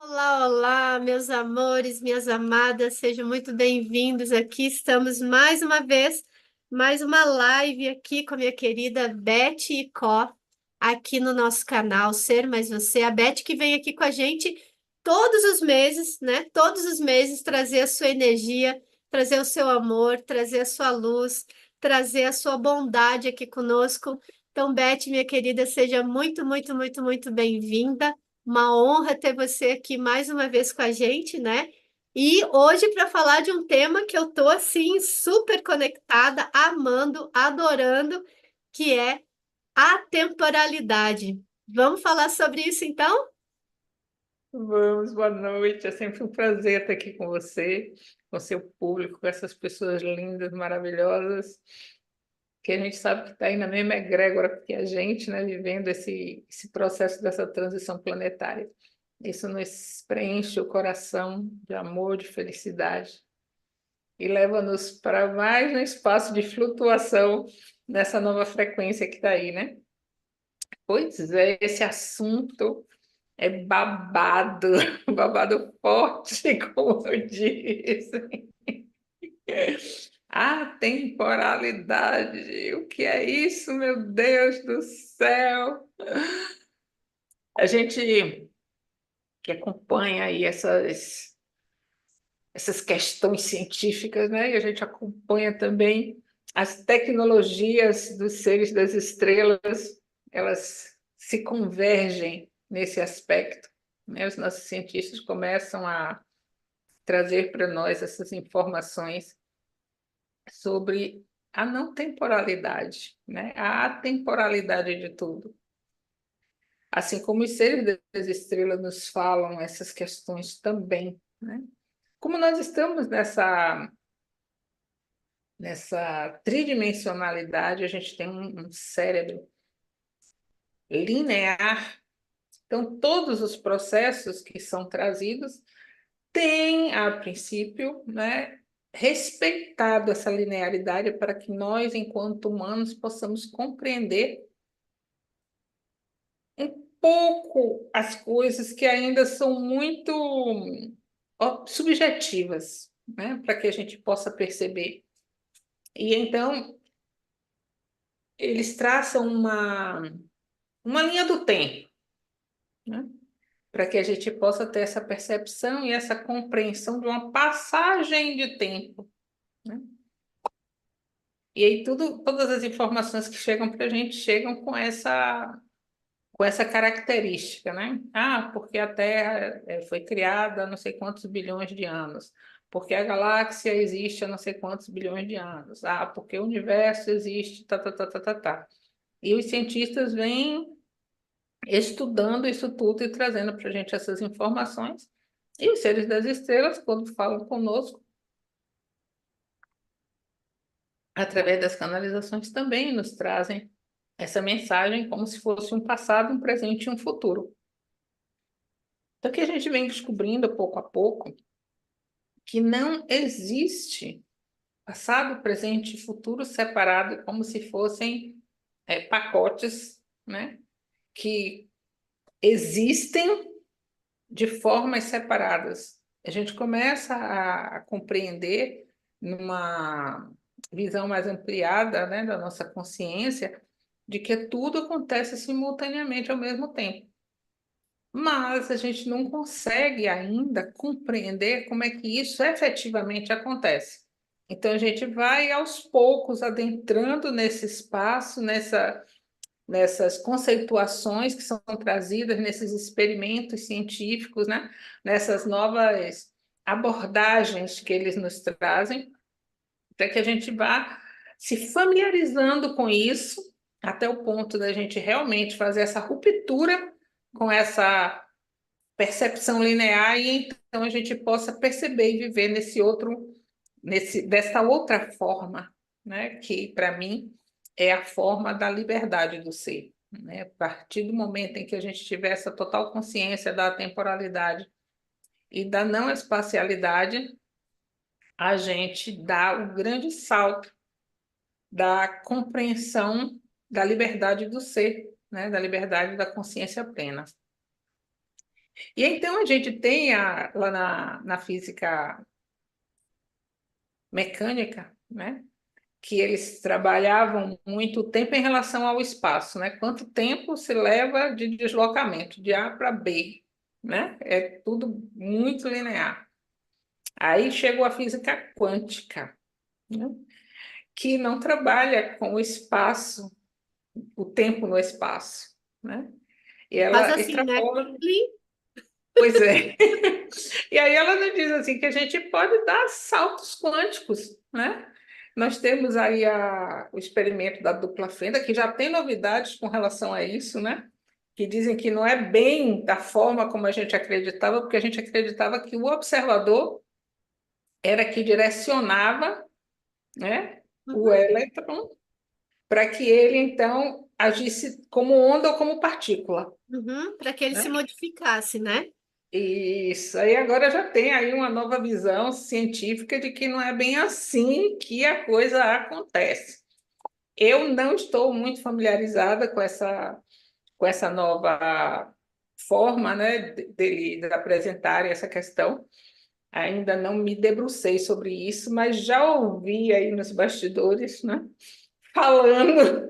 Olá, olá, meus amores, minhas amadas, sejam muito bem-vindos aqui. Estamos mais uma vez, mais uma live aqui com a minha querida Beth e Có, aqui no nosso canal Ser Mais Você. A Beth que vem aqui com a gente todos os meses, né? Todos os meses trazer a sua energia, trazer o seu amor, trazer a sua luz, trazer a sua bondade aqui conosco. Então, Beth, minha querida, seja muito, muito, muito, muito bem-vinda. Uma honra ter você aqui mais uma vez com a gente, né? E hoje para falar de um tema que eu tô assim super conectada, amando, adorando, que é a temporalidade. Vamos falar sobre isso então? Vamos, boa noite. É sempre um prazer estar aqui com você, com seu público, com essas pessoas lindas, maravilhosas, que a gente sabe que está aí na mesma egrégora que a gente, né, vivendo esse processo dessa transição planetária. Isso nos preenche o coração de amor, de felicidade e leva-nos para mais um espaço de flutuação nessa nova frequência que está aí, né? Pois é, esse assunto. É babado, babado forte, como eu disse. A temporalidade, o que é isso, meu Deus do céu? A gente que acompanha aí essas questões científicas, né? E a gente acompanha também as tecnologias dos seres das estrelas, elas se convergem nesse aspecto, né? Os nossos cientistas começam a trazer para nós essas informações sobre a não temporalidade, né? A atemporalidade de tudo. Assim como os seres das estrelas nos falam essas questões também, né? Como nós estamos nessa tridimensionalidade, a gente tem um cérebro linear, então todos os processos que são trazidos têm, a princípio, né, respeitado essa linearidade para que nós, enquanto humanos, possamos compreender um pouco as coisas que ainda são muito subjetivas, né, para que a gente possa perceber. E então eles traçam uma linha do tempo, né, para que a gente possa ter essa percepção e essa compreensão de uma passagem de tempo, né? E aí todas as informações que chegam para a gente chegam com essa característica, né? Ah, porque a Terra foi criada há não sei quantos bilhões de anos, porque a galáxia existe há não sei quantos bilhões de anos, ah, porque o universo existe, tá, tá, tá, tá, tá, tá. E os cientistas vêm estudando isso tudo e trazendo para a gente essas informações. E os seres das estrelas, quando falam conosco, através das canalizações, também nos trazem essa mensagem como se fosse um passado, um presente e um futuro. Então, que a gente vem descobrindo pouco a pouco que não existe passado, presente e futuro separado como se fossem pacotes, né, que existem de formas separadas. A gente começa a compreender numa visão mais ampliada, né, da nossa consciência, de que tudo acontece simultaneamente ao mesmo tempo. Mas a gente não consegue ainda compreender como é que isso efetivamente acontece. Então a gente vai aos poucos adentrando nesse espaço, nessas conceituações que são trazidas nesses experimentos científicos, né? Nessas novas abordagens que eles nos trazem, para que a gente vá se familiarizando com isso, até o ponto da gente realmente fazer essa ruptura com essa percepção linear e então a gente possa perceber e viver dessa outra forma, né? Que para mim é a forma da liberdade do ser, né? A partir do momento em que a gente tiver essa total consciência da temporalidade e da não espacialidade, a gente dá o grande salto da compreensão da liberdade do ser, né? Da liberdade da consciência plena. E então a gente tem lá na física mecânica, né? Que eles trabalhavam muito o tempo em relação ao espaço, né? Quanto tempo se leva de deslocamento de A para B, né? É tudo muito linear. Aí chegou a física quântica, né? Que não trabalha com o espaço, o tempo no espaço, né? E Faz ela assim, né? extrapola, Plim. pois é. E aí ela nos diz assim que a gente pode dar saltos quânticos, né? Nós temos aí o experimento da dupla fenda, que já tem novidades com relação a isso, né? Que dizem que não é bem da forma como a gente acreditava, porque a gente acreditava que o observador era que direcionava, né, o Uhum, elétron para que ele, então, agisse como onda ou como partícula, uhum, para que ele se né? modificasse, né? Isso, aí agora já tem aí uma nova visão científica de que não é bem assim que a coisa acontece. Eu não estou muito familiarizada com essa nova forma, né, de apresentarem essa questão. Ainda não me debrucei sobre isso, mas já ouvi aí nos bastidores, né, falando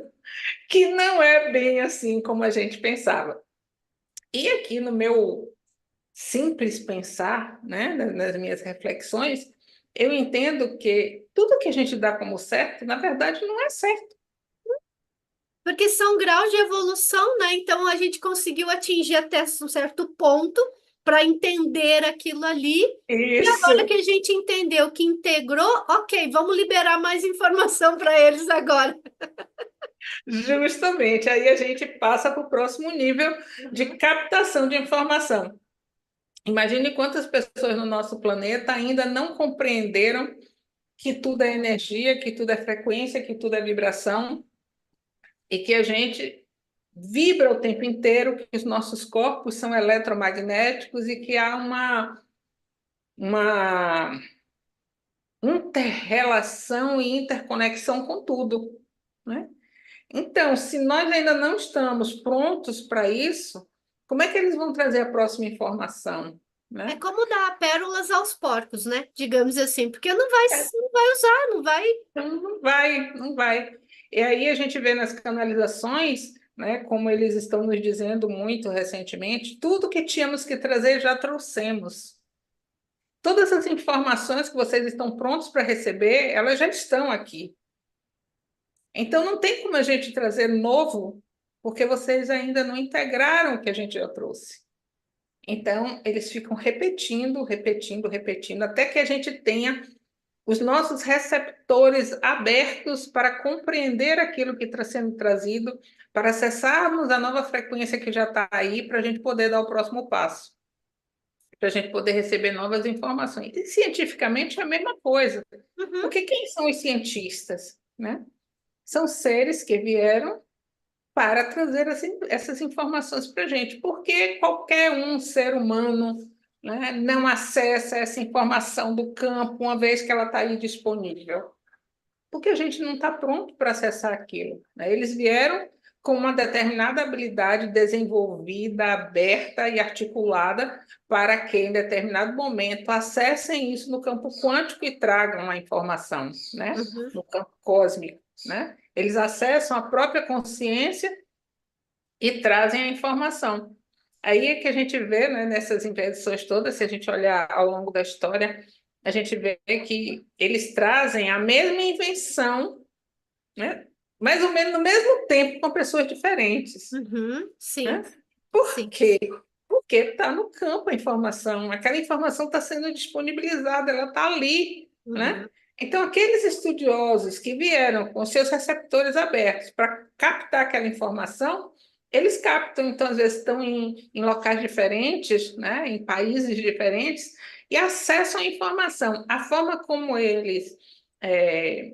que não é bem assim como a gente pensava. E aqui no meu simples pensar, né, nas minhas reflexões, eu entendo que tudo que a gente dá como certo, na verdade, não é certo. Porque são graus de evolução, né? Então a gente conseguiu atingir até um certo ponto para entender aquilo ali. E agora que Isso, a gente entendeu que integrou, ok, vamos liberar mais informação para eles agora. justamente. Aí a gente passa para o próximo nível de Uhum. captação de informação. Imagine quantas pessoas no nosso planeta ainda não compreenderam que tudo é energia, que tudo é frequência, que tudo é vibração e que a gente vibra o tempo inteiro, que os nossos corpos são eletromagnéticos e que há uma interrelação e interconexão com tudo, né? Então, se nós ainda não estamos prontos para isso, como é que eles vão trazer a próxima informação, É né? como dar pérolas aos porcos, né? Digamos assim, porque não vai usar, não vai. Então, não vai, não vai. E aí a gente vê nas canalizações, né, como eles estão nos dizendo muito recentemente, tudo que tínhamos que trazer já trouxemos. Todas as informações que vocês estão prontos para receber, elas já estão aqui. Então não tem como a gente trazer novo, porque vocês ainda não integraram o que a gente já trouxe. Então eles ficam repetindo, repetindo, repetindo, até que a gente tenha os nossos receptores abertos para compreender aquilo que está sendo trazido, para acessarmos a nova frequência que já está aí, para a gente poder dar o próximo passo, para a gente poder receber novas informações. E cientificamente é a mesma coisa, Uhum. porque quem são os cientistas, né? São seres que vieram para trazer essas informações para a gente, porque qualquer um ser humano, né, não acessa essa informação do campo uma vez que ela está aí disponível. Porque a gente não está pronto para acessar aquilo, né? Eles vieram com uma determinada habilidade desenvolvida, aberta e articulada para que, em determinado momento, acessem isso no campo quântico e tragam a informação, né? Uhum. No campo cósmico, né? Eles acessam a própria consciência e trazem a informação. Aí é que a gente vê, né, nessas invenções todas, se a gente olhar ao longo da história, a gente vê que eles trazem a mesma invenção, né, mais ou menos no mesmo tempo com pessoas diferentes, Uhum. né? Sim, Por sim. quê? Porque está no campo a informação, aquela informação está sendo disponibilizada, ela está ali, né? Uhum. Então, aqueles estudiosos que vieram com seus receptores abertos para captar aquela informação, eles captam, então, às vezes estão em locais diferentes, né? Em países diferentes, e acessam a informação. A forma como eles é,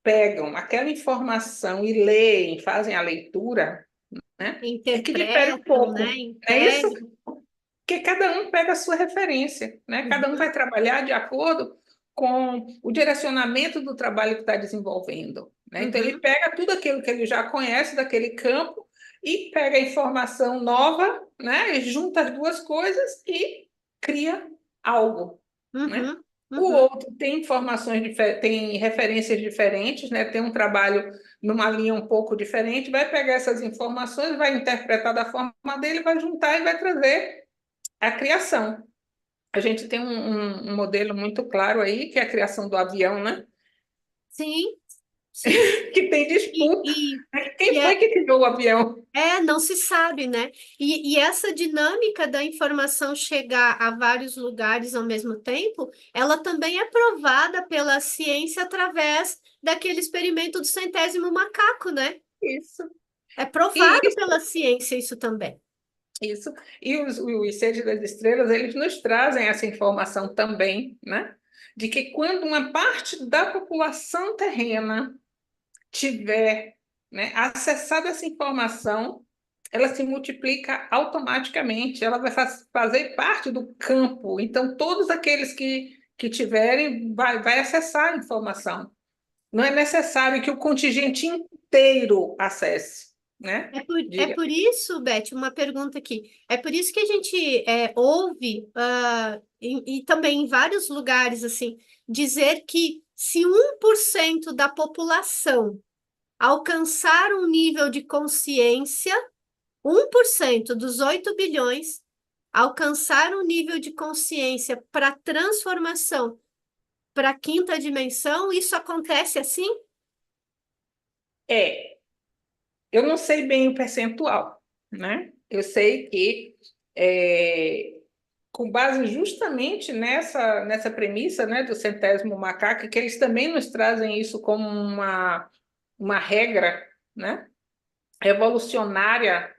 pegam aquela informação e leem, fazem a leitura, né? É que difere um Interpretam, né? pouco. É isso, Integram. porque cada um pega a sua referência, né? Cada um Uhum. vai trabalhar de acordo com o direcionamento do trabalho que está desenvolvendo, né? Então ele Uhum. pega tudo aquilo que ele já conhece daquele campo e pega a informação nova, né? E junta as duas coisas e cria algo, né? Uhum, O uhum. outro tem informações, tem referências diferentes, né? Tem um trabalho numa linha um pouco diferente, vai pegar essas informações, vai interpretar da forma dele, vai juntar e vai trazer a criação. A gente tem um modelo muito claro aí, que é a criação do avião, né? Sim, sim. Que tem E, disputa, e, né? e Quem foi que criou o avião? não se sabe, né? E essa dinâmica da informação chegar a vários lugares ao mesmo tempo, ela também é provada pela ciência através daquele experimento do centésimo macaco, né? Isso. É E provado pela ciência isso também. isso. E os seres das estrelas, eles nos trazem essa informação também, né? De que quando uma parte da população terrena tiver, né, acessado essa informação, ela se multiplica automaticamente, ela vai fazer parte do campo. Então, todos aqueles que tiverem, vai acessar a informação. Não é necessário que o contingente inteiro acesse, né? É Diga. por isso, Beth, uma pergunta aqui. É por isso que a gente ouve, e também em vários lugares, assim, dizer que se 1% da população alcançar um nível de consciência, 1% dos 8 bilhões alcançar um nível de consciência para transformação para a quinta dimensão, isso acontece assim? É, eu não sei bem o percentual, né? Eu sei que com base justamente nessa premissa, né, do centésimo macaco, que eles também nos trazem isso como uma regra, né, evolucionária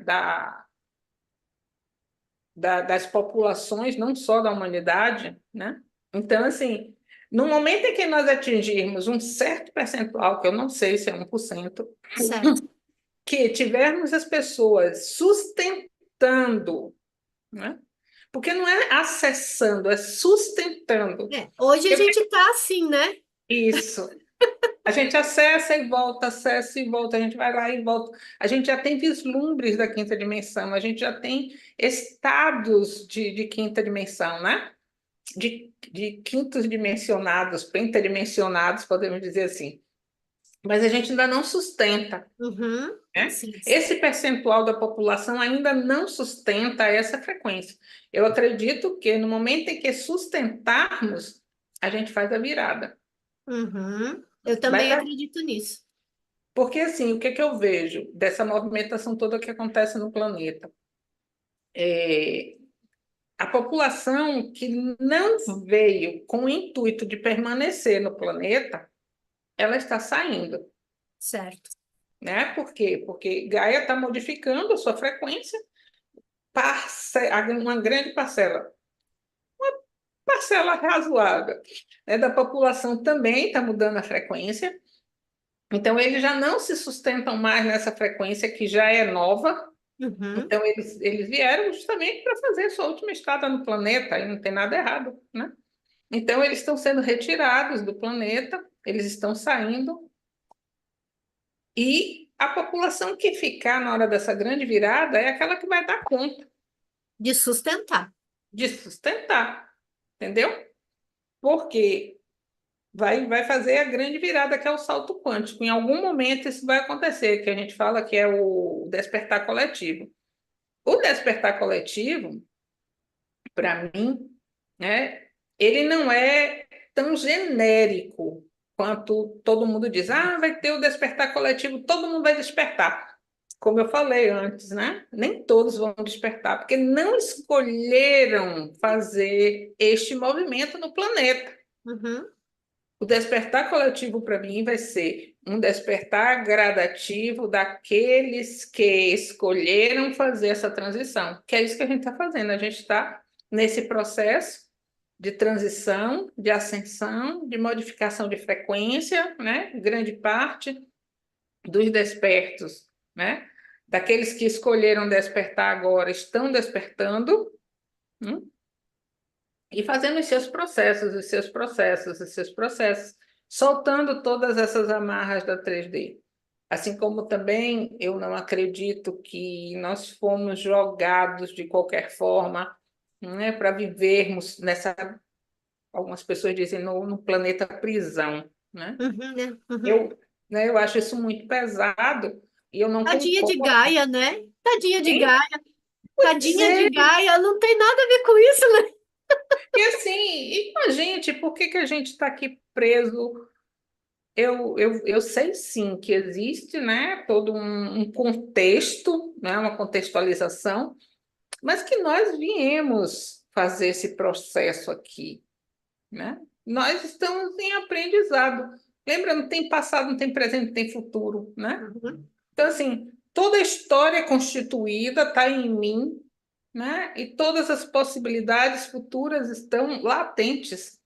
das populações, não só da humanidade, né? Então, assim, no momento em que nós atingirmos um certo percentual, que eu não sei se é 1%, Certo. que tivermos as pessoas sustentando, né? Porque não é acessando, é sustentando. Hoje a gente está assim, né? Isso. A gente acessa e volta, a gente vai lá e volta. A gente já tem vislumbres da quinta dimensão, a gente já tem estados de quinta dimensão, né? De quintos dimensionados, pentadimensionados, podemos dizer assim. Mas a gente ainda não sustenta, Uhum. né? Sim, sim. Esse percentual da população ainda não sustenta essa frequência. Eu acredito que no momento em que sustentarmos, a gente faz a virada. Uhum. Eu Vai também dar. acredito nisso. Porque, assim, o que que eu vejo dessa movimentação toda que acontece no planeta? É, a população que não veio com o intuito de permanecer no planeta, ela está saindo, Certo. né? Por quê? Porque Gaia está modificando a sua frequência, uma grande parcela razoável, né, da população também está mudando a frequência, então eles já não se sustentam mais nessa frequência que já é nova. Uhum. Então, eles vieram justamente para fazer sua última estada no planeta, e não tem nada errado, né? Então, eles estão sendo retirados do planeta, eles estão saindo, e a população que ficar na hora dessa grande virada é aquela que vai dar conta De sustentar. de sustentar, entendeu? Porque vai fazer a grande virada, que é o salto quântico. Em algum momento isso vai acontecer, que a gente fala que é o despertar coletivo. O despertar coletivo, para mim, né? Ele não é tão genérico quanto todo mundo diz. Ah, vai ter o despertar coletivo, todo mundo vai despertar. Como eu falei antes, né? Nem todos vão despertar, porque não escolheram fazer este movimento no planeta. Uhum. O despertar coletivo, para mim, vai ser um despertar gradativo daqueles que escolheram fazer essa transição, que é isso que a gente está fazendo. A gente está nesse processo de transição, de ascensão, de modificação de frequência, né? Grande parte dos despertos, né? Daqueles que escolheram despertar agora estão despertando, hum, e fazendo os seus processos, os seus processos, soltando todas essas amarras da 3D. Assim como também eu não acredito que nós fomos jogados de qualquer forma, né, para vivermos nessa, algumas pessoas dizem, no planeta prisão, né? Uhum, né? Uhum. Eu, né, eu acho isso muito pesado e eu não Tadinha de concordo. Gaia, né? Tadinha de Hein? Gaia, Pois tadinha de é, Gaia, não tem nada a ver com isso, né? e assim, e com a gente, por que que a gente está aqui preso? Eu sei sim que existe, né, todo um contexto, né, uma contextualização, mas que nós viemos fazer esse processo aqui, né? Nós estamos em aprendizado. Lembra, não tem passado, não tem presente, não tem futuro, né? Uhum, Então, assim, toda a história constituída está em mim, né? E todas as possibilidades futuras estão latentes,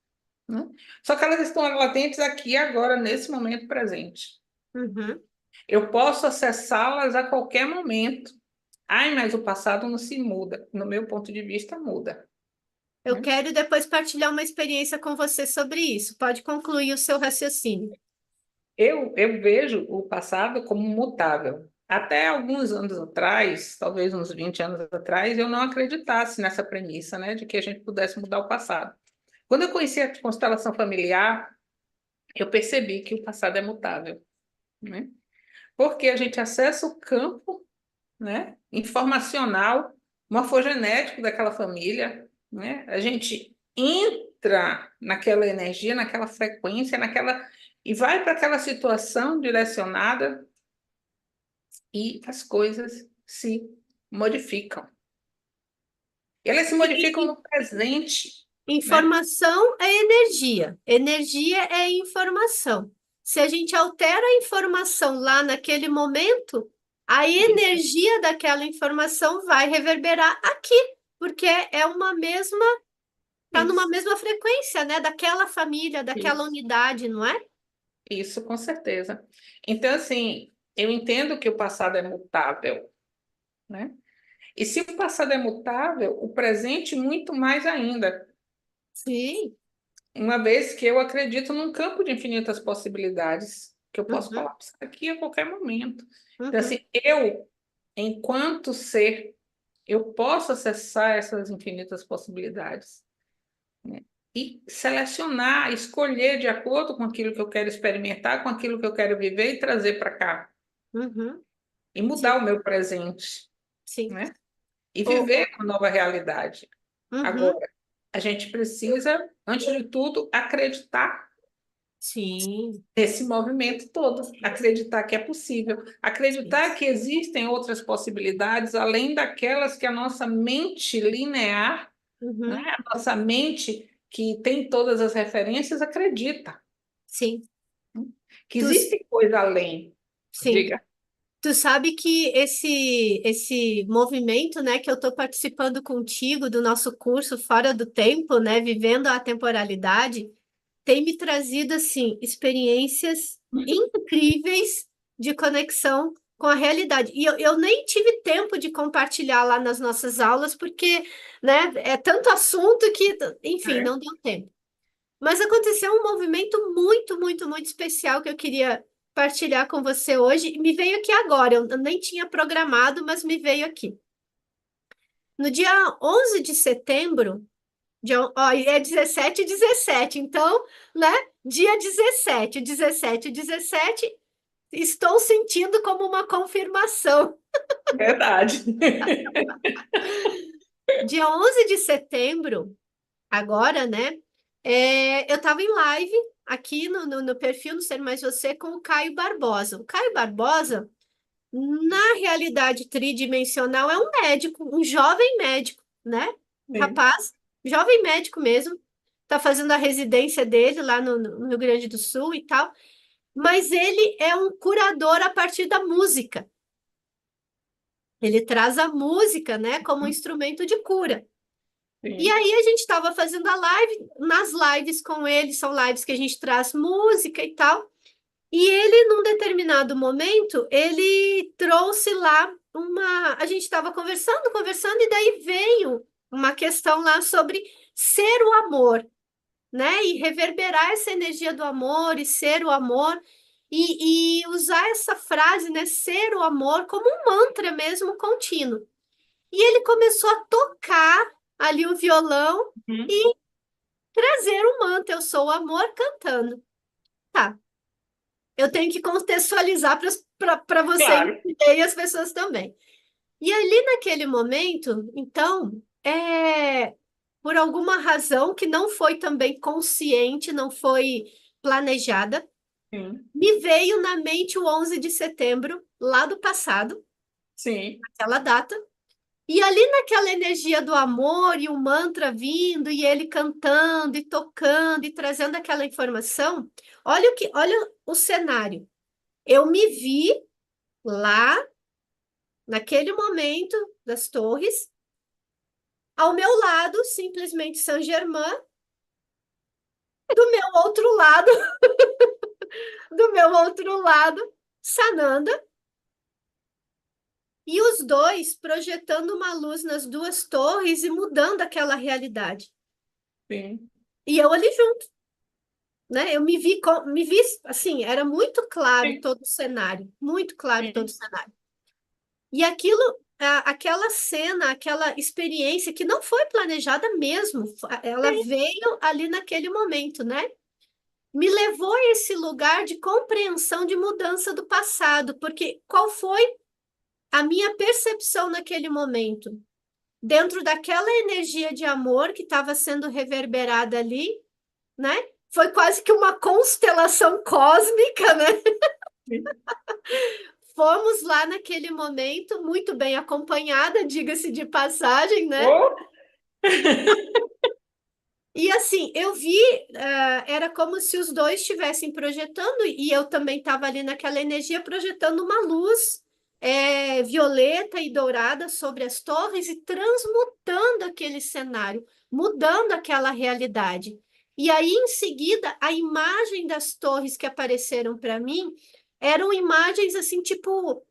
né? Só que elas estão latentes aqui e agora, nesse momento presente. uhum. Eu posso acessá-las a qualquer momento. Ai, mas o passado não se muda. No meu ponto de vista, muda, Eu né? quero depois partilhar uma experiência com você sobre isso. Pode concluir o seu raciocínio. Eu vejo o passado como mutável. Até alguns anos atrás, talvez uns 20 anos atrás, eu não acreditasse nessa premissa, né, de que a gente pudesse mudar o passado. Quando eu conheci a constelação familiar, eu percebi que o passado é mutável, né? Porque a gente acessa o campo, né, informacional, morfogenético daquela família, né? A gente entra naquela energia, naquela frequência, naquela e vai para aquela situação direcionada e as coisas se modificam. E elas se modificam E no presente, né? informação é energia. Energia é informação. Se a gente altera a informação lá naquele momento, a Isso, energia daquela informação vai reverberar aqui, porque é uma mesma, tá numa isso, mesma frequência, né? Daquela família, daquela isso, unidade, não é? isso, com certeza. Então, assim, eu entendo que o passado é mutável, né? E se o passado é mutável, o presente muito mais ainda, Sim. uma vez que eu acredito num campo de infinitas possibilidades, que eu posso Uhum, colapsar aqui a qualquer momento. Então, uhum. assim, eu, enquanto ser, eu posso acessar essas infinitas possibilidades, né? E selecionar, escolher de acordo com aquilo que eu quero experimentar, com aquilo que eu quero viver e trazer para cá. Uhum, E sim, mudar o meu presente, sim. né? E O, viver uma nova realidade. uhum, Agora, a gente precisa, antes de tudo, acreditar sim. nesse movimento todo, acreditar que é possível, Sim. acreditar que existem outras possibilidades além daquelas que a nossa mente linear, né? Uhum, A nossa mente que tem todas as referências acredita sim. que Tu, existe coisa além. sim. Diga. Tu sabe que esse movimento, né, que eu estou participando contigo do nosso curso Fora do Tempo, né, vivendo a temporalidade, tem me trazido assim experiências incríveis de conexão com a realidade. E eu nem tive tempo de compartilhar lá nas nossas aulas, porque, né, é tanto assunto que, enfim, É. não deu tempo. Mas aconteceu um movimento muito, muito, muito especial que eu queria partilhar com você hoje. Me veio aqui agora, eu nem tinha programado, mas me veio aqui. No dia 11 de setembro, ó, é 17 e 17, então, né? Dia 17, 17 e 17, estou sentindo como uma confirmação. Verdade. Dia 11 de setembro, agora, né? Eu estava em live aqui no perfil no Ser Mais Você com o Caio Barbosa. O Caio Barbosa, na realidade tridimensional, é um médico, um jovem médico, né? Um Sim. rapaz, jovem médico mesmo, está fazendo a residência dele lá no Rio Grande do Sul e tal, mas ele é um curador a partir da música. Ele traz a música, né, como um instrumento de cura. E Sim. aí a gente estava fazendo a live, nas lives com ele, são lives que a gente traz música e tal. E ele, num determinado momento, ele trouxe lá uma. A gente estava conversando, conversando, e daí veio uma questão lá sobre ser o amor, né? E reverberar essa energia do amor e ser o amor. e usar essa frase, né, ser o amor, como um mantra mesmo contínuo. E ele começou a tocar ali o violão Uhum. e trazer o mantra, eu sou o amor, cantando. Tá, eu tenho que contextualizar para você Claro. entender e as pessoas também. E ali naquele momento, então, por alguma razão que não foi também consciente, não foi planejada, Sim, me veio na mente o 11 de setembro, lá do passado, sim, aquela data, e ali naquela energia do amor e o mantra vindo, e ele cantando e tocando e trazendo aquela informação, olha o cenário. Eu me vi lá, naquele momento das torres, ao meu lado, simplesmente Saint-Germain, do meu outro lado, do meu outro lado, Sananda, e os dois projetando uma luz nas duas torres e mudando aquela realidade. sim, E eu ali junto, né? Eu me vi assim, era muito claro sim, todo o cenário, muito claro todo o sim, cenário. E aquilo, aquela cena, aquela experiência que não foi planejada mesmo, ela sim, veio ali naquele momento, né? Me levou a esse lugar de compreensão de mudança do passado, porque qual foi a minha percepção naquele momento? Dentro daquela energia de amor que estava sendo reverberada ali, né? Foi quase que uma constelação cósmica, né? sim. Fomos lá naquele momento, muito bem acompanhada, diga-se de passagem, né? Oh, E assim, eu vi, era como se os dois estivessem projetando, e eu também estava ali naquela energia projetando uma luz violeta e dourada sobre as torres e transmutando aquele cenário, mudando aquela realidade. E aí, em seguida, a imagem das torres que apareceram para mim eram imagens assim, tipo,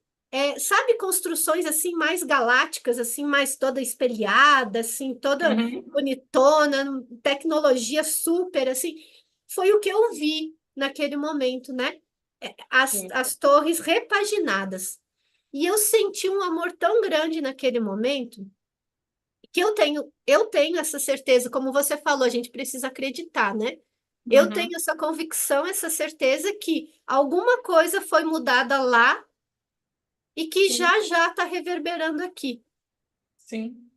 sabe, construções assim mais galácticas, assim, mais toda espelhada, assim, toda uhum, bonitona, tecnologia super, assim. Foi o que eu vi naquele momento, né? sim, As torres repaginadas. E eu senti um amor tão grande naquele momento que eu tenho essa certeza, como você falou, a gente precisa acreditar, né? Eu tenho uhum, essa convicção, essa certeza que alguma coisa foi mudada lá e que sim, já já está reverberando aqui. sim,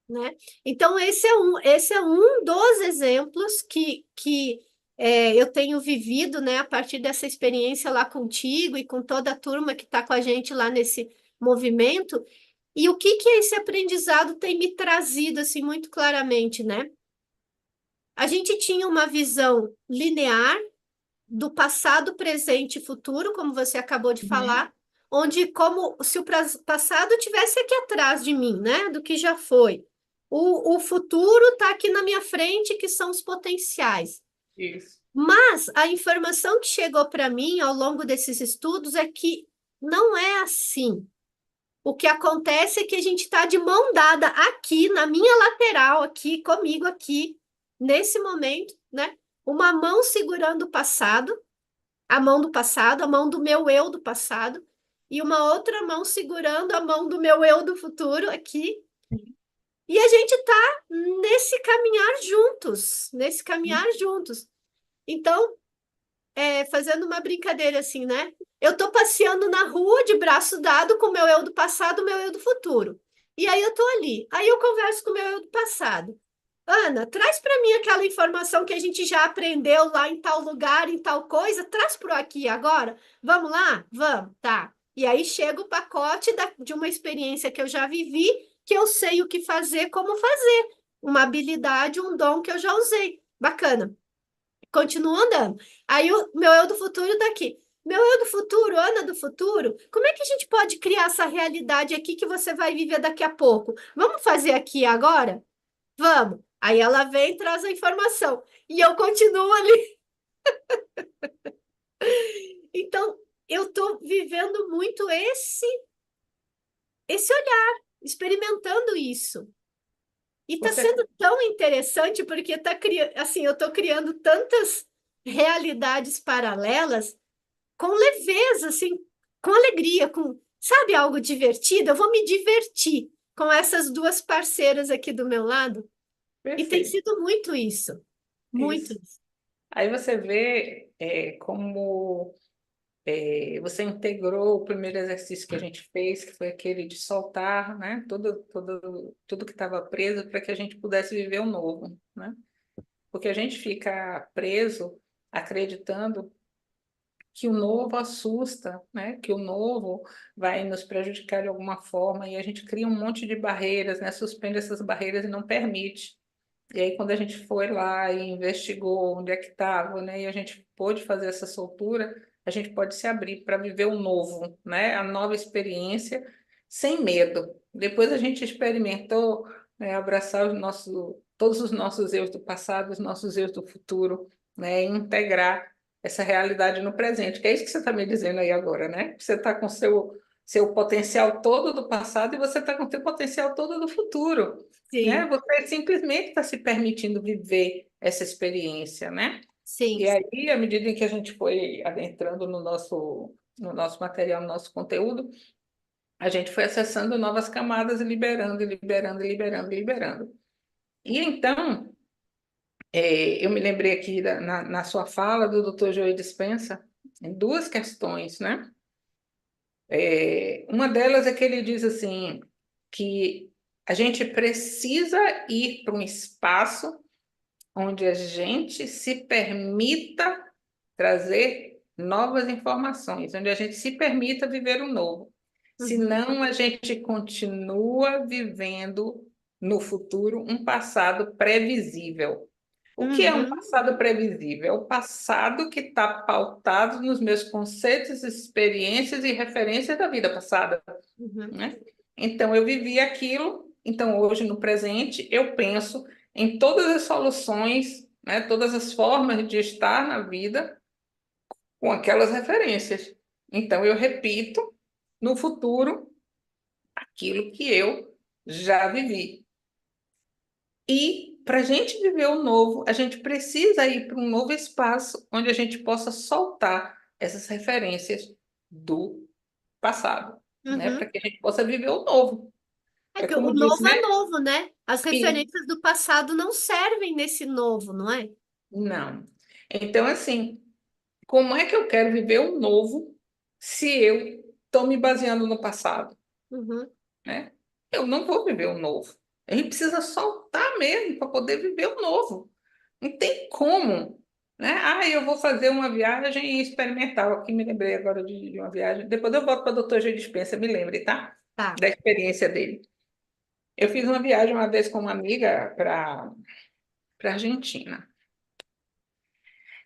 Né? Então, esse é um dos exemplos que eu tenho vivido, né, a partir dessa experiência lá contigo e com toda a turma que está com a gente lá nesse movimento. E o que esse aprendizado tem me trazido assim muito claramente, né? A gente tinha uma visão linear do passado, presente e futuro, como você acabou de uhum, falar, onde como se o passado tivesse aqui atrás de mim, né, do que já foi. O futuro está aqui na minha frente, que são os potenciais. isso. Mas a informação que chegou para mim ao longo desses estudos é que não é assim. O que acontece é que a gente está de mão dada aqui, na minha lateral, aqui, comigo, aqui, nesse momento, né? Uma mão segurando o passado, a mão do passado, a mão do meu eu do passado, e uma outra mão segurando a mão do meu eu do futuro aqui. E a gente está nesse caminhar juntos, nesse caminhar juntos. Então, fazendo uma brincadeira assim, né? Eu estou passeando na rua de braço dado com o meu eu do passado, o meu eu do futuro. E aí eu estou ali. Aí eu converso com o meu eu do passado. Ana, traz para mim aquela informação que a gente já aprendeu lá em tal lugar, em tal coisa, traz para aqui agora. Vamos lá? Vamos, tá. E aí chega o pacote de uma experiência que eu já vivi, que eu sei o que fazer, como fazer. Uma habilidade, um dom que eu já usei. Bacana. Continua andando. Aí o meu eu do futuro está aqui. Meu eu do futuro, Ana do futuro, como é que a gente pode criar essa realidade aqui que você vai viver daqui a pouco? Vamos fazer aqui agora? Vamos. Aí ela vem e traz a informação. E eu continuo ali. Então, eu estou vivendo muito esse olhar, experimentando isso. E está Você, sendo tão interessante porque assim, eu estou criando tantas realidades paralelas com leveza, assim, com alegria, com, sabe, algo divertido. Eu vou me divertir com essas duas parceiras aqui do meu lado. E tem Perfeito. sido muito isso, muito Isso. isso. Aí você vê como você integrou o primeiro exercício que a gente fez, que foi aquele de soltar, né, tudo que estava preso para que a gente pudesse viver o novo, né? Porque a gente fica preso acreditando que o novo assusta, né? Que o novo vai nos prejudicar de alguma forma e a gente cria um monte de barreiras, né? Suspende essas barreiras e não permite. E aí, quando a gente foi lá e investigou onde é que estava, né, e a gente pôde fazer essa soltura, a gente pode se abrir para viver o novo, né, a nova experiência, sem medo. Depois a gente experimentou, né, abraçar todos os nossos erros do passado, os nossos erros do futuro, né, e integrar essa realidade no presente, que é isso que você está me dizendo aí agora, né? Você está com seu potencial todo do passado e você está com seu potencial todo do futuro, né? Sim, Você simplesmente está se permitindo viver essa experiência, né? sim, E aí, à medida em que a gente foi adentrando no nosso material, no nosso conteúdo, a gente foi acessando novas camadas e liberando, e liberando, e liberando, e liberando. E então, eu me lembrei aqui na sua fala do Dr. Joe Dispenza, em duas questões, né? Uma delas é que ele diz assim, que a gente precisa ir para um espaço onde a gente se permita trazer novas informações, onde a gente se permita viver o novo. uhum, Senão, a gente continua vivendo no futuro um passado previsível. O que é um uhum, passado previsível? É o passado que está pautado nos meus conceitos, experiências e referências da vida passada, uhum, né? Então, eu vivi aquilo, então hoje, no presente, eu penso em todas as soluções, né, todas as formas de estar na vida com aquelas referências. Então, eu repito no futuro aquilo que eu já vivi. E para a gente viver o novo, a gente precisa ir para um novo espaço onde a gente possa soltar essas referências do passado, né, uhum. para que a gente possa viver o novo. É É que o como diz, novo é né? novo, né? As E referências do passado não servem nesse novo, não é? não. Então, assim, como é que eu quero viver o novo se eu estou me baseando no passado, Uhum, né? Eu não vou viver o novo. A gente precisa soltar mesmo para poder viver o novo. Não tem como, né? Ah, eu vou fazer uma viagem experimental. Aqui me lembrei agora de uma viagem. Depois eu volto para o Dr. G. Dispensa, me lembre, tá? tá. Da experiência dele. Eu fiz uma viagem uma vez com uma amiga para Argentina.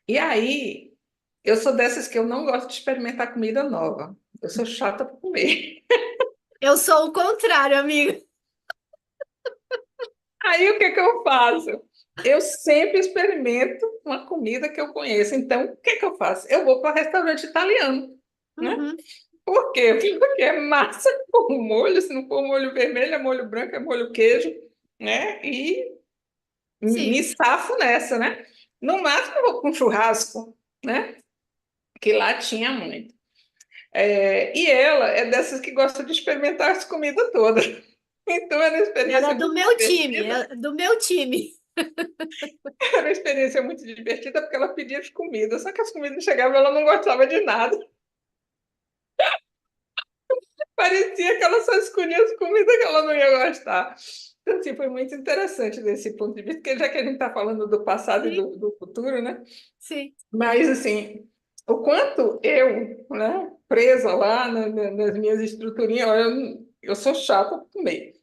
E aí, eu sou dessas que eu não gosto de experimentar comida nova. Eu sou chata para comer. Eu sou o contrário, amiga. Aí, o que que eu faço? Eu sempre experimento uma comida que eu conheço. Então, o que que eu faço? Eu vou para restaurante italiano, né? Uhum, Por quê? Porque é massa com molho, se não for molho vermelho, é molho branco, é molho queijo, né? E me sim. safo nessa, né? No máximo, eu vou com churrasco, né? Que lá tinha muito. E ela é dessas que gosta de experimentar as comidas todas. Então, era uma Ela é experiência do muito meu time, divertida. é do meu time. Era uma experiência muito divertida porque ela pedia as comidas, só que as comidas chegavam e ela não gostava de nada. Parecia que ela só escolhia as comidas que ela não ia gostar. Então, assim, foi muito interessante desse ponto de vista, porque já que a gente está falando do passado e Sim, do futuro, né? sim. Mas, assim, o quanto eu, né, presa lá nas minhas estruturinhas, olha, eu sou chata por comer.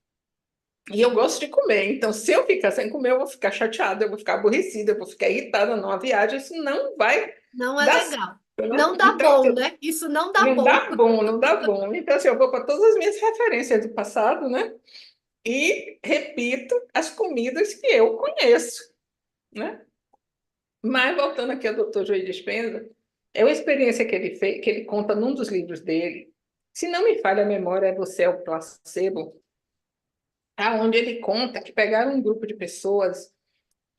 E eu gosto de comer, então se eu ficar sem comer, eu vou ficar chateada, eu vou ficar aborrecida, eu vou ficar irritada numa viagem, isso não vai Não é dar certo, legal. né? Não dá Então, assim, bom, né? Isso não dá não bom. dá bom, não dá bom. Então, assim, eu vou para todas as minhas referências do passado, né? E repito as comidas que eu conheço, né? Mas voltando aqui ao Dr. Joey Dispenza, é uma experiência que ele fez, que ele conta num dos livros dele. Se não me falha a memória, é Você é o Placebo, aonde ele conta que pegaram um grupo de pessoas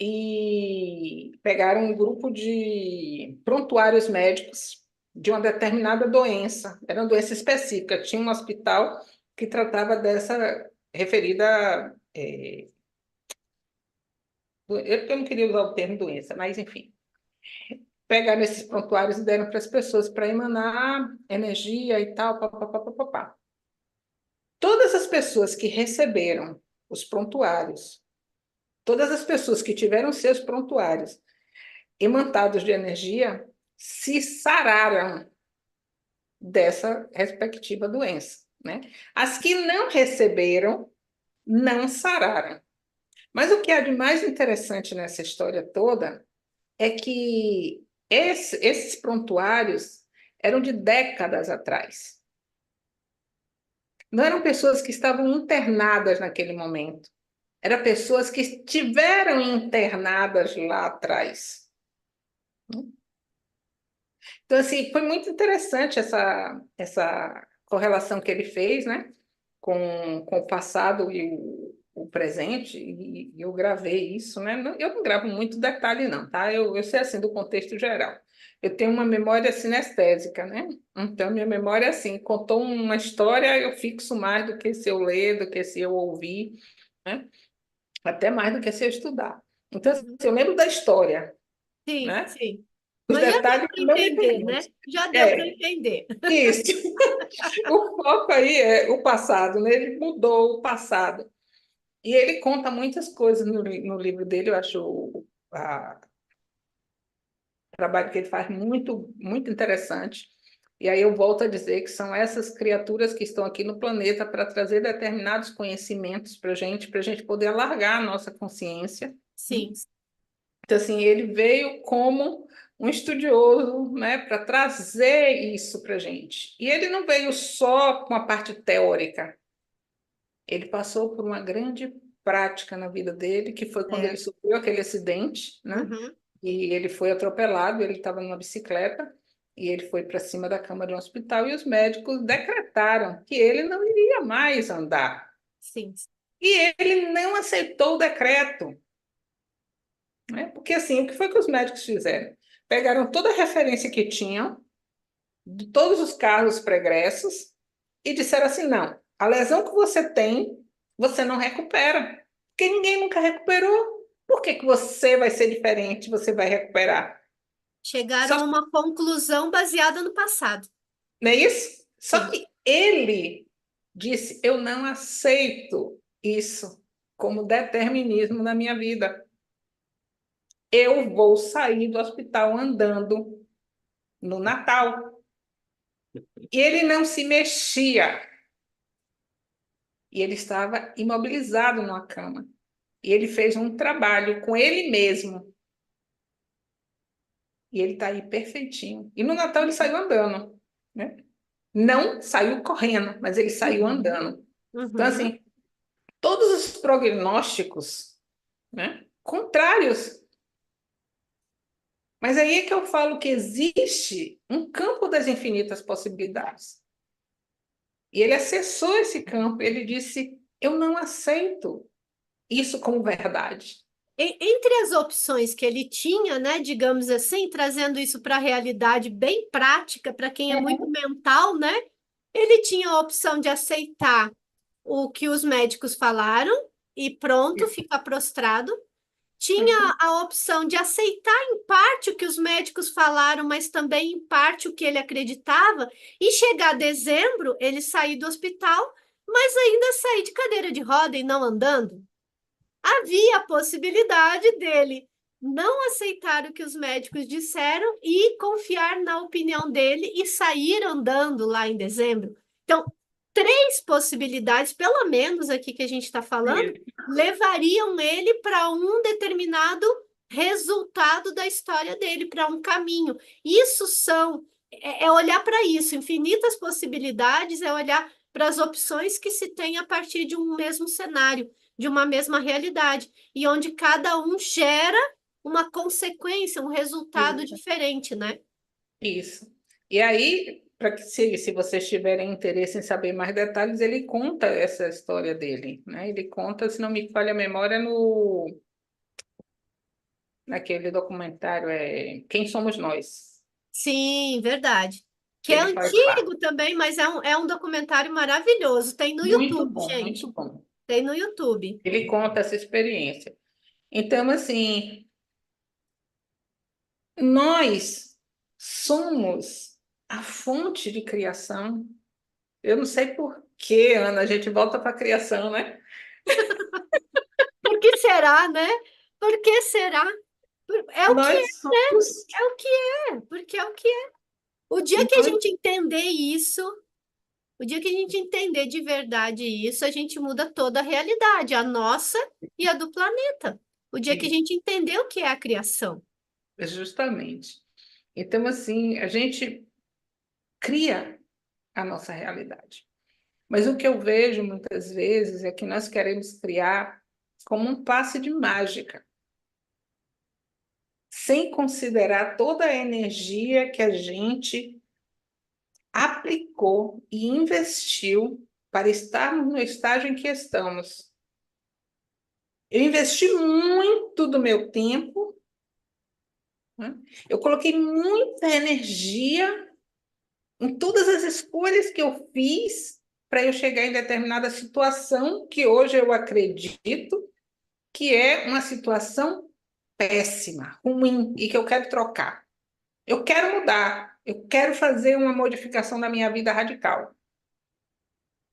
e pegaram um grupo de prontuários médicos, de uma determinada doença. Era uma doença específica. Tinha um hospital que tratava dessa referida. Eu não queria usar o termo doença, mas enfim. Pegaram esses prontuários e deram para as pessoas para emanar energia e tal, papapá, papapá. Todas as pessoas que receberam os prontuários, todas as pessoas que tiveram seus prontuários imantados de energia, se sararam dessa respectiva doença, né? As que não receberam, não sararam. Mas o que há de mais interessante nessa história toda é que esses prontuários eram de décadas atrás. Não eram pessoas que estavam internadas naquele momento. Eram pessoas que estiveram internadas lá atrás. Então, assim, foi muito interessante essa correlação que ele fez, né, com o passado e o presente, e eu gravei isso, né? Eu não gravo muito detalhe, não, tá? Eu sei, assim, do contexto geral. Eu tenho uma memória sinestésica, né? Então, minha memória, assim, contou uma história, eu fixo mais do que se eu ler, do que se eu ouvir, né? Até mais do que se eu estudar. Então, assim, Uhum. eu lembro da história, Sim, né? sim. Os Mas já deu detalhes para eu não me entender, pergunto. né? Já deu para É, entender. isso. O foco aí é o passado, né? Ele mudou o passado. E ele conta muitas coisas no livro dele, eu acho o trabalho que ele faz muito, muito interessante. E aí eu volto a dizer que são essas criaturas que estão aqui no planeta para trazer determinados conhecimentos para a gente poder alargar a nossa consciência, né? Sim, Então, assim, ele veio como um estudioso, né, para trazer isso para a gente. E ele não veio só com a parte teórica, ele passou por uma grande prática na vida dele, que foi quando ele é. sofreu aquele acidente, né? Uhum. E ele foi atropelado, ele estava numa bicicleta, e ele foi para cima da cama de um hospital, e os médicos decretaram que ele não iria mais andar. Sim. E ele não aceitou o decreto, né? Porque assim, o que foi que os médicos fizeram? Pegaram toda a referência que tinham, de todos os casos pregressos, e disseram assim: não, a lesão que você tem, você não recupera. Porque ninguém nunca recuperou. Por que que você vai ser diferente, você vai recuperar? Chegaram Só, a uma conclusão baseada no passado. não é isso? Só Sim. que ele disse: eu não aceito isso como determinismo na minha vida. Eu vou sair do hospital andando no Natal. E ele não se mexia. E ele estava imobilizado numa cama. E ele fez um trabalho com ele mesmo. E ele está aí perfeitinho. E no Natal ele saiu andando, né? Não saiu correndo, mas ele saiu Uhum. andando. Então, Uhum. assim, todos os prognósticos, né, contrários. Mas aí é que eu falo que existe um campo das infinitas possibilidades. E ele acessou esse campo, ele disse: eu não aceito isso como verdade. Entre as opções que ele tinha, né, digamos assim, trazendo isso para a realidade bem prática, para quem é muito Uhum. mental, né, ele tinha a opção de aceitar o que os médicos falaram e pronto, ficar prostrado. Uhum. Tinha a opção de aceitar em parte o que os médicos falaram, mas também em parte o que ele acreditava, e chegar a dezembro, ele sair do hospital, mas ainda sair de cadeira de roda e não andando. Havia a possibilidade dele não aceitar o que os médicos disseram e confiar na opinião dele e sair andando lá em dezembro. Então, três possibilidades, pelo menos aqui que a gente está falando, levariam ele para um determinado resultado da história dele, para um caminho. Isso é olhar para isso, infinitas possibilidades, é olhar para as opções que se tem a partir de um mesmo cenário, de uma mesma realidade, e onde cada um gera uma consequência, um resultado Isso. diferente, né? Isso. E aí, para que se vocês tiverem interesse em saber mais detalhes, ele conta essa história dele, né? Ele conta, se não me falha a memória, no naquele documentário Quem Somos Nós. Sim, verdade. que é Ele faz parte. antigo também, mas é um documentário maravilhoso. Tem no Muito YouTube, bom, muito gente. bom. Tem no YouTube. Ele conta essa experiência. Então, assim, nós somos a fonte de criação. Eu não sei por que, Ana, a gente volta para a criação, né? Por que será, né? Por que será? É o que é, Nós somos. é o que é, porque é o que é. O dia que a Nós, gente entender isso, o dia que a gente entender de verdade isso, a gente muda toda a realidade, a nossa e a do planeta. O dia que a gente entender o que é a criação. justamente. Então, assim, a gente cria a nossa realidade. Mas o que eu vejo muitas vezes é que nós queremos criar como um passe de mágica, sem considerar toda a energia que a gente aplicou e investiu para estarmos no estágio em que estamos. Eu investi muito do meu tempo, né? Eu coloquei muita energia em todas as escolhas que eu fiz para eu chegar em determinada situação que hoje eu acredito que é uma situação péssima, ruim e que eu quero trocar. Eu quero mudar, eu quero fazer uma modificação na minha vida radical,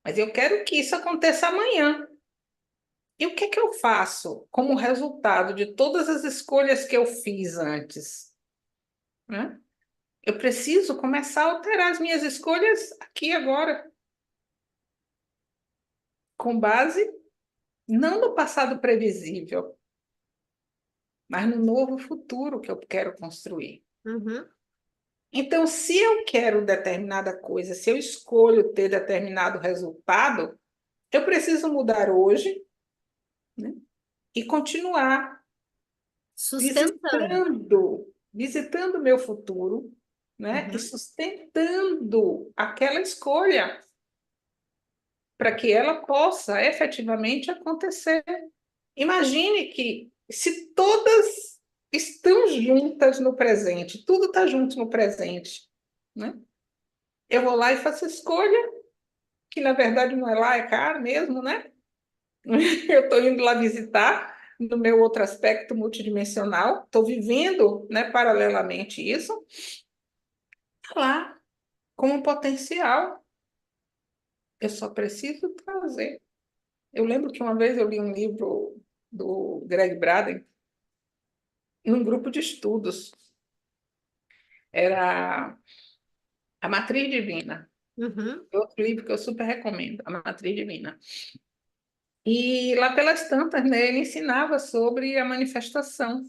mas eu quero que isso aconteça amanhã. E o que é que eu faço como resultado de todas as escolhas que eu fiz antes, né? Eu preciso começar a alterar as minhas escolhas aqui e agora, com base não no passado previsível, mas no novo futuro que eu quero construir. Uhum. Então, se eu quero determinada coisa, se eu escolho ter determinado resultado, eu preciso mudar hoje, né? E continuar Sustentando. visitando o meu futuro, né? E Uhum. sustentando aquela escolha para que ela possa efetivamente acontecer. Imagine que se todas estão juntas no presente, tudo está junto no presente, né? Eu vou lá e faço escolha, que na verdade não é lá, é cá mesmo, né? Eu estou indo lá visitar no meu outro aspecto multidimensional, estou vivendo, né, paralelamente isso, tá lá, com um potencial. Eu só preciso trazer. Eu lembro que uma vez eu li um livro do Greg Braden num grupo de estudos. Era A Matriz Divina. Uhum. Outro livro que eu super recomendo, A Matriz Divina. E lá pelas tantas, né, ele ensinava sobre a manifestação.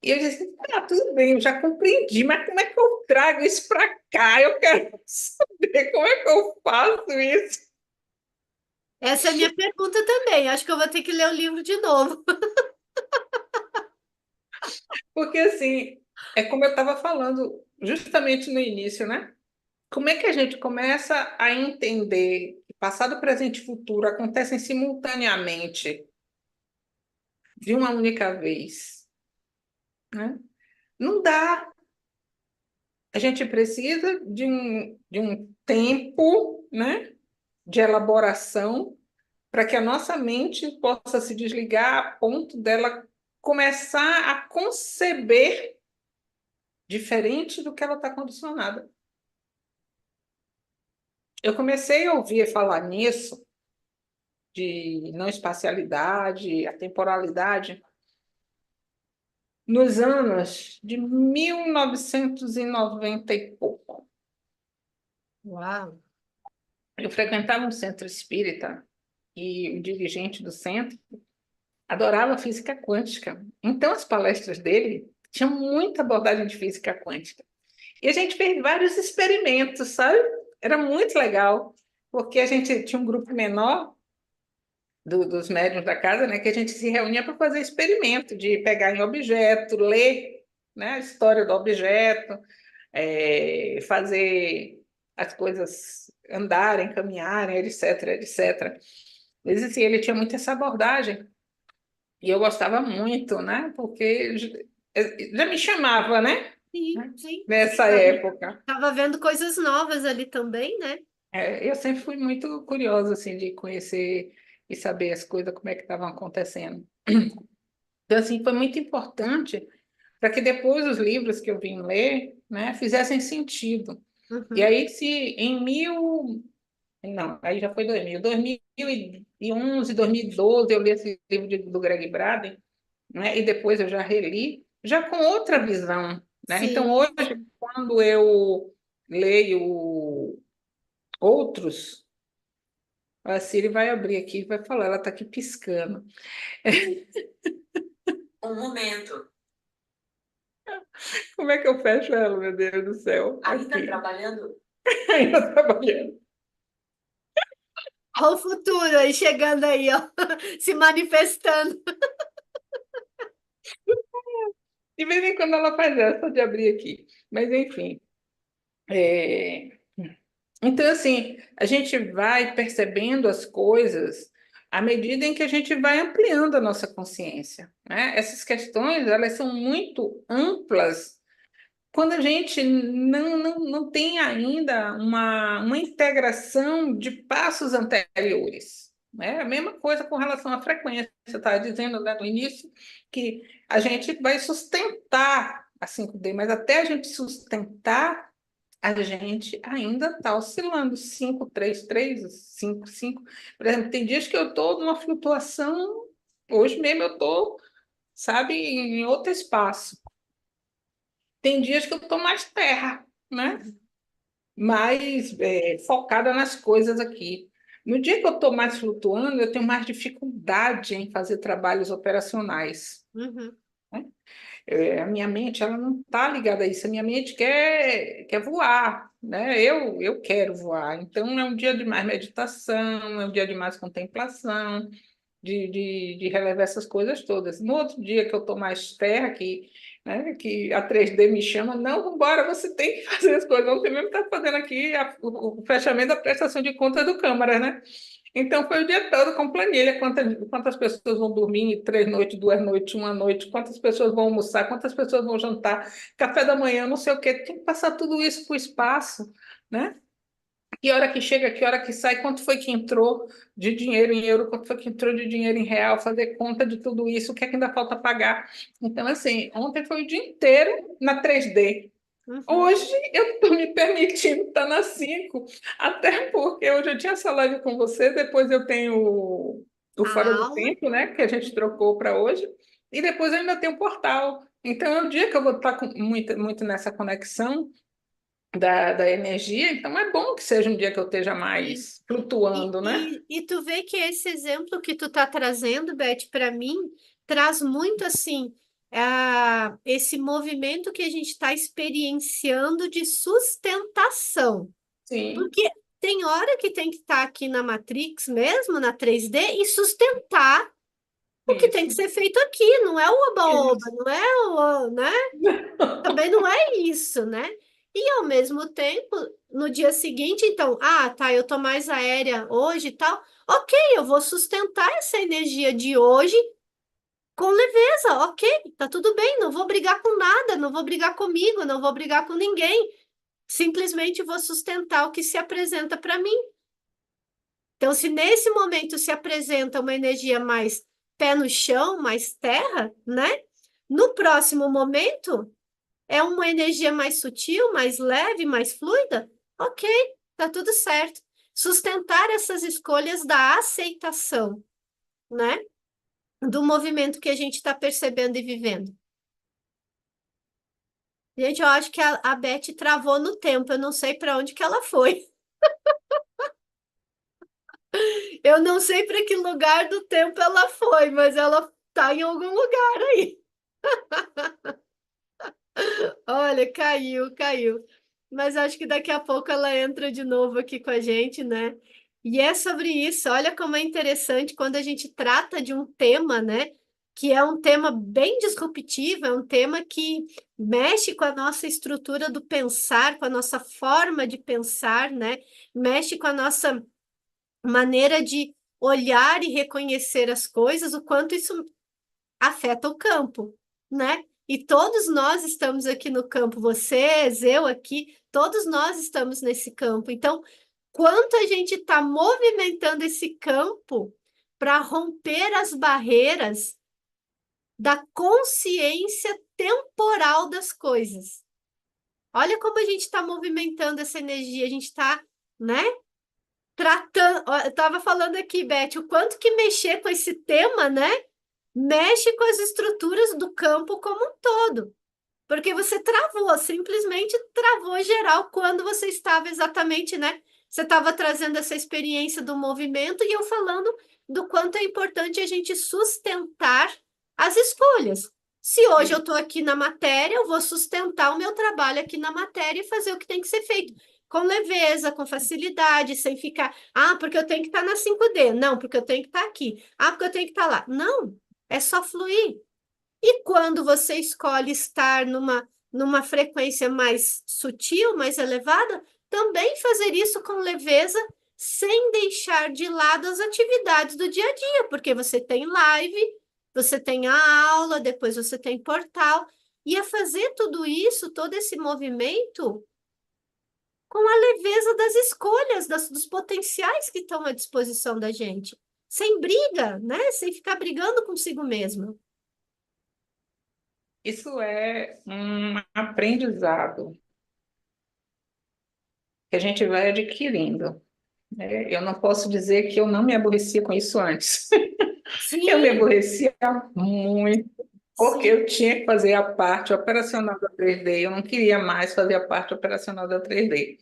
E eu disse, tá, tudo bem, eu já compreendi, mas como é que eu trago isso para cá? Eu quero saber como é que eu faço isso. Essa é a minha pergunta também. Acho que eu vou ter que ler o livro de novo. Porque, assim, é como eu estava falando justamente no início, né? Como é que a gente começa a entender que passado, presente e futuro acontecem simultaneamente, de uma única vez, né? Não dá. A gente precisa de um tempo, né, de elaboração para que a nossa mente possa se desligar a ponto dela começar a conceber diferente do que ela está condicionada. Eu comecei a ouvir falar nisso, de não espacialidade, atemporalidade, nos anos de 1990 e pouco. Uau! Eu frequentava um centro espírita e o dirigente do centro adorava física quântica. Então, as palestras dele tinham muita abordagem de física quântica. E a gente fez vários experimentos, sabe? Era muito legal, porque a gente tinha um grupo menor dos médiuns da casa, né, que a gente se reunia para fazer experimento de pegar em objeto, ler, né, a história do objeto, fazer as coisas andarem, caminharem, etc, etc. Mas assim, ele tinha muito essa abordagem e eu gostava muito, né, porque já me chamava, né? Sim, né? sim. Nessa época. Tava vendo coisas novas ali também, né? Eu sempre fui muito curiosa assim de conhecer e saber as coisas como é que estavam acontecendo. Então assim foi muito importante para que depois os livros que eu vim ler, né, fizessem sentido. E Uhum. aí se em mil, não, aí já foi 2011, 2012 eu li esse livro do Greg Braden, né, e depois eu já reli, já com outra visão, né? Então Sim. hoje quando eu leio outros, a Siri vai abrir aqui e vai falar, ela está aqui piscando. Um momento. Como é que eu fecho ela, meu Deus do céu? Ainda aqui. Trabalhando? Ainda trabalhando. Olha o futuro aí chegando aí, ó, se manifestando. De vez em quando ela faz essa de abrir aqui. Mas, enfim. é, Então, assim, a gente vai percebendo as coisas à medida em que a gente vai ampliando a nossa consciência, né? Essas questões, elas são muito amplas quando a gente não tem ainda uma integração de passos anteriores. Né? A mesma coisa com relação à frequência. Você estava dizendo lá no início que a gente vai sustentar a 5D, mas até a gente sustentar, a gente ainda está oscilando 5, 3, 3, 5, 5. Por exemplo, tem dias que eu estou numa flutuação, hoje mesmo eu estou, sabe, em outro espaço. Tem dias que eu estou mais terra, né? Mais focada nas coisas aqui. No dia que eu estou mais flutuando, eu tenho mais dificuldade em fazer trabalhos operacionais. Uhum. Né? A minha mente ela não está ligada a isso. A minha mente quer voar, né? Eu quero voar. Então, é um dia de mais meditação, é um dia de mais contemplação, de relevar essas coisas todas. No outro dia que eu estou mais terra, que a 3D me chama, não, vamos embora, você tem que fazer as coisas. Ontem mesmo está fazendo aqui o fechamento da prestação de contas do Câmara, né? Então, foi o dia todo com planilha, quantas pessoas vão dormir em 3 noites, 2 noites, uma noite, quantas pessoas vão almoçar, quantas pessoas vão jantar, café da manhã, não sei o quê. Tem que passar tudo isso para o espaço, né? Que hora que chega, que hora que sai, quanto foi que entrou de dinheiro em euro, quanto foi que entrou de dinheiro em real, fazer conta de tudo isso, o que é que ainda falta pagar. Então, assim, ontem foi o dia inteiro na 3D. Uhum. Hoje eu estou me permitindo estar na 5, até porque hoje eu tinha essa live com você, depois eu tenho o A Fora do aula. Tempo, né, que a gente trocou para hoje, e depois eu ainda tenho o portal. Então é um dia que eu vou estar muito, muito nessa conexão da energia, então é bom que seja um dia que eu esteja Sim. mais flutuando, né? E tu vê que esse exemplo que tu tá trazendo, Beth, para mim, traz muito assim, esse movimento que a gente está experienciando de sustentação. Sim, Porque tem hora que tem que estar aqui na Matrix mesmo, na 3D, e sustentar o que tem que isso, ser feito aqui, não é o oba-oba, isso. não é né? Também não é isso, né? E ao mesmo tempo, no dia seguinte, então, tá, eu tô mais aérea hoje e tal. Ok, eu vou sustentar essa energia de hoje com leveza, ok, tá tudo bem, não vou brigar com nada, não vou brigar comigo, não vou brigar com ninguém. Simplesmente vou sustentar o que se apresenta para mim. Então, se nesse momento se apresenta uma energia mais pé no chão, mais terra, né? No próximo momento, é uma energia mais sutil, mais leve, mais fluida? Ok, tá tudo certo. Sustentar essas escolhas da aceitação, né? Do movimento que a gente está percebendo e vivendo. Gente, eu acho que a Beth travou no tempo, eu não sei para onde que ela foi. Eu não sei para que lugar do tempo ela foi, mas ela tá em algum lugar aí. Olha, caiu, caiu. Mas acho que daqui a pouco ela entra de novo aqui com a gente, né? E é sobre isso. Olha como é interessante quando a gente trata de um tema, né? Que é um tema bem disruptivo, é um tema que mexe com a nossa estrutura do pensar, com a nossa forma de pensar, né? Mexe com a nossa maneira de olhar e reconhecer as coisas, o quanto isso afeta o campo, né? E todos nós estamos aqui no campo, vocês, eu aqui, todos nós estamos nesse campo. Então, quanto a gente está movimentando esse campo para romper as barreiras da consciência temporal das coisas. Olha como a gente está movimentando essa energia, a gente está, né? Tratando. Ó, eu estava falando aqui, Beth, o quanto que mexer com esse tema, né? Mexe com as estruturas do campo como um todo. Porque você travou, simplesmente travou geral quando você estava exatamente, né? Você estava trazendo essa experiência do movimento e eu falando do quanto é importante a gente sustentar as escolhas. Se hoje eu estou aqui na matéria, eu vou sustentar o meu trabalho aqui na matéria e fazer o que tem que ser feito. Com leveza, com facilidade, sem ficar, porque eu tenho que estar na 5D. Não, porque eu tenho que estar aqui. Porque eu tenho que estar lá. Não, é só fluir. E quando você escolhe estar numa frequência mais sutil, mais elevada, também fazer isso com leveza, sem deixar de lado as atividades do dia a dia, porque você tem live, você tem a aula, depois você tem portal, e a fazer tudo isso, todo esse movimento, com a leveza das escolhas, dos potenciais que estão à disposição da gente, sem briga, né? Sem ficar brigando consigo mesmo. Isso é um aprendizado que a gente vai adquirindo, né? Eu não posso dizer que eu não me aborrecia com isso antes. Eu me Sim, aborrecia muito, porque sim. eu tinha que fazer a parte operacional da 3D, eu não queria mais fazer a parte operacional da 3D.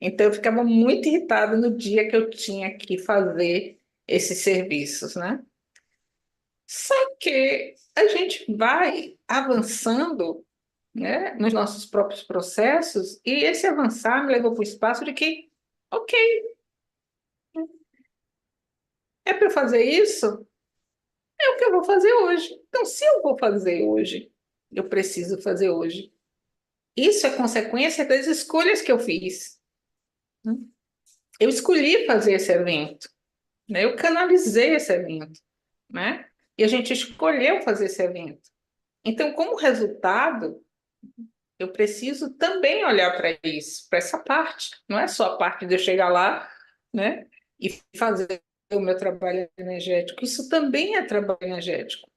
Então, eu ficava muito irritada no dia que eu tinha que fazer esses serviços, né? Só que a gente vai avançando, né, nos nossos próprios processos, e esse avançar me levou para o espaço de que, ok, é para fazer isso? É o que eu vou fazer hoje. Então, se eu vou fazer hoje, eu preciso fazer hoje. Isso é consequência das escolhas que eu fiz, né? Eu escolhi fazer esse evento, né? Eu canalizei esse evento, né? E a gente escolheu fazer esse evento. Então, como resultado, eu preciso também olhar para isso, para essa parte. Não é só a parte de eu chegar lá, né, e fazer o meu trabalho energético. Isso também é trabalho energético,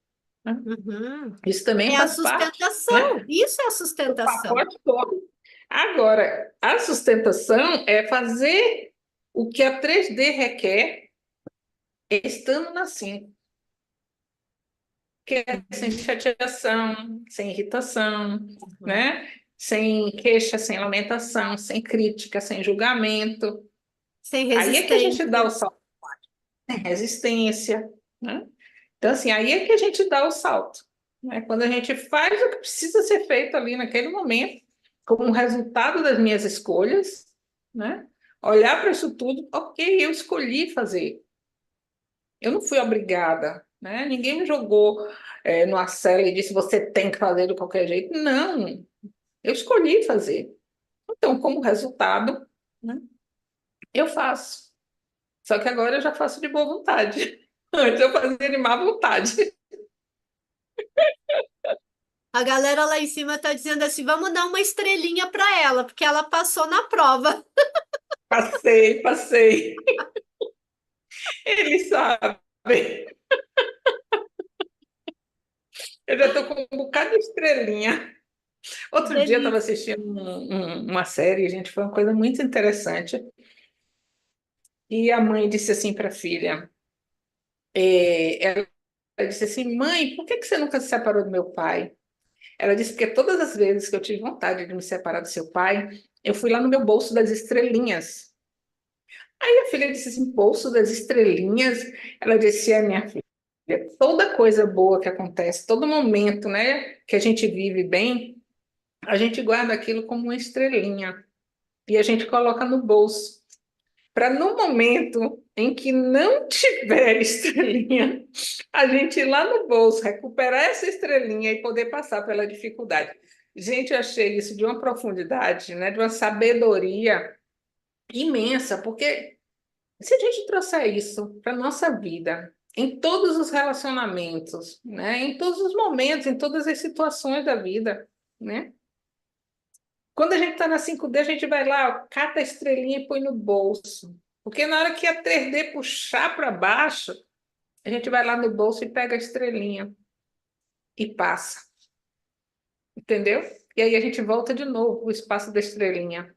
né? Uhum. Isso também É a faz parte, sustentação. né, Isso é a do sustentação. pacote todo. Agora, a sustentação é fazer o que a 3D requer estando na 5, que é sem Uhum. chateação, sem irritação, Uhum. né? Sem queixa, sem lamentação, sem crítica, sem julgamento. Sem Aí é que a gente dá o resistência. salto, sem resistência, né? Então, assim, aí é que a gente dá o salto, né? Quando a gente faz o que precisa ser feito ali naquele momento, como um resultado das minhas escolhas, né? Olhar para isso tudo, ok, eu escolhi fazer. Eu não fui obrigada, né? Ninguém me jogou numa cela e disse você tem que fazer de qualquer jeito. Não, eu escolhi fazer. Então, como resultado, né, eu faço. Só que agora eu já faço de boa vontade. Antes eu fazia de má vontade. A galera lá em cima tá dizendo assim: vamos dar uma estrelinha para ela, porque ela passou na prova. Passei, passei. Ele sabe. Eu já estou com um bocado de estrelinha. Outro dia eu estava Delícia. assistindo uma série, gente, foi uma coisa muito interessante. E a mãe disse assim para a filha, ela disse assim, mãe, por que que você nunca se separou do meu pai? Ela disse, porque todas as vezes que eu tive vontade de me separar do seu pai, eu fui lá no meu bolso das estrelinhas. Aí a filha disse assim, bolso das estrelinhas? Ela disse, é minha filha, toda coisa boa que acontece, todo momento, né, que a gente vive bem, a gente guarda aquilo como uma estrelinha e a gente coloca no bolso. Para no momento em que não tiver estrelinha, a gente ir lá no bolso, recuperar essa estrelinha e poder passar pela dificuldade. Gente, eu achei isso de uma profundidade, né, de uma sabedoria imensa, porque se a gente trouxer isso para a nossa vida, em todos os relacionamentos, né? Em todos os momentos, em todas as situações da vida, né? Quando a gente está na 5D, a gente vai lá, ó, cata a estrelinha e põe no bolso. Porque na hora que a 3D puxar para baixo, a gente vai lá no bolso e pega a estrelinha e passa, entendeu? E aí a gente volta de novo o espaço da estrelinha.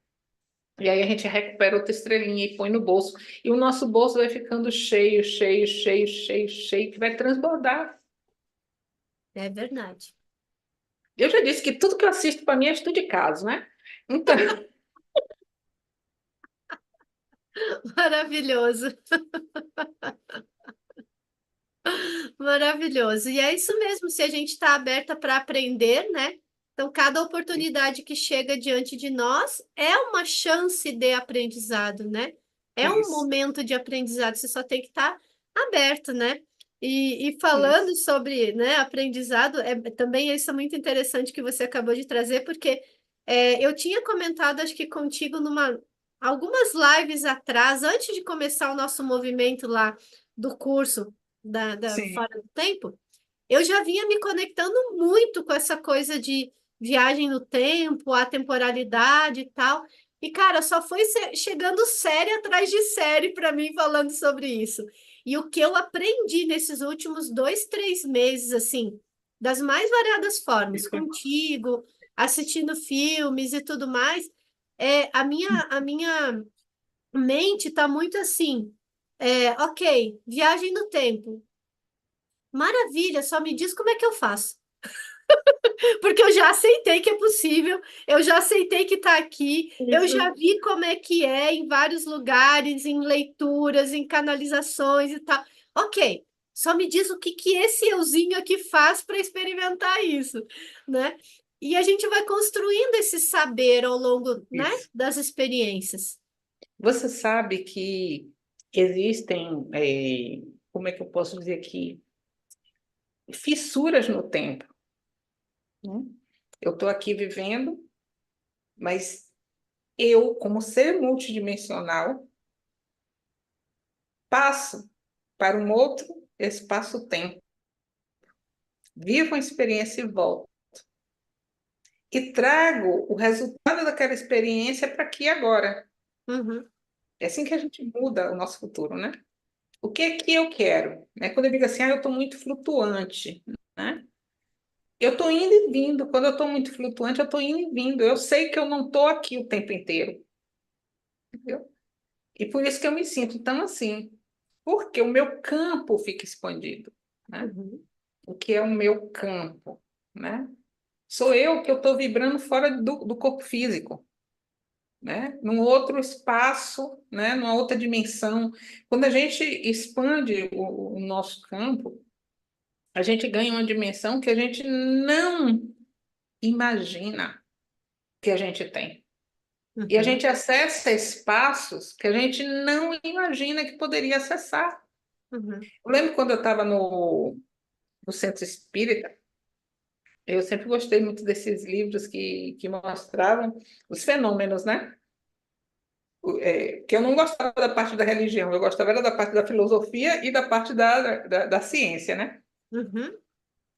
E aí a gente recupera outra estrelinha e põe no bolso. E o nosso bolso vai ficando cheio, cheio, cheio, cheio, cheio, que vai transbordar. É verdade. Eu já disse que tudo que eu assisto para mim é estudo de caso, né? Então, Maravilhoso, maravilhoso. E é isso mesmo, se a gente está aberta para aprender, né? Então, cada oportunidade que chega diante de nós é uma chance de aprendizado, né? É um isso, momento de aprendizado, você só tem que estar aberto, né? E falando isso. sobre, né, aprendizado, também isso é muito interessante que você acabou de trazer, porque eu tinha comentado, acho que contigo, algumas lives atrás, antes de começar o nosso movimento lá do curso da Sim. Fora do Tempo, eu já vinha me conectando muito com essa coisa de viagem no tempo, a temporalidade e tal. E, cara, só foi chegando série atrás de série para mim falando sobre isso. E o que eu aprendi nesses últimos 2, 3 meses, assim, das mais variadas formas, contigo, assistindo filmes e tudo mais, a minha mente está muito assim. Ok, viagem no tempo. Maravilha, só me diz como é que eu faço. Porque eu já aceitei que é possível, eu já aceitei que está aqui, eu já Isso. vi como é que é em vários lugares, em leituras, em canalizações e tal. Ok, só me diz o que que esse euzinho aqui faz para experimentar isso, né? E a gente vai construindo esse saber ao longo, né, Isso. das experiências. Você sabe que existem, como é que eu posso dizer aqui, fissuras no tempo, né? Eu estou aqui vivendo, mas eu, como ser multidimensional, passo para um outro espaço-tempo, vivo uma experiência e volto. E trago o resultado daquela experiência para aqui e agora. Uhum, É assim que a gente muda o nosso futuro, né? O que é que eu quero? Né? Quando eu digo assim, eu estou muito flutuante, né? Eu estou indo e vindo. Quando eu estou muito flutuante, eu estou indo e vindo. Eu sei que eu não estou aqui o tempo inteiro, entendeu? E por isso que eu me sinto tão assim. Porque o meu campo fica expandido, né? uhum, O que é o meu campo, né? Sou eu que eu estou vibrando fora do corpo físico, né? Num outro espaço, né? Numa outra dimensão. Quando a gente expande o nosso campo, a gente ganha uma dimensão que a gente não imagina que a gente tem. E a uhum, gente acessa espaços que a gente não imagina que poderia acessar. uhum, Eu lembro quando eu estava no centro espírita, eu sempre gostei muito desses livros que mostravam os fenômenos, né? Que eu não gostava da parte da religião, eu gostava era da parte da filosofia e da parte da ciência, né? uhum,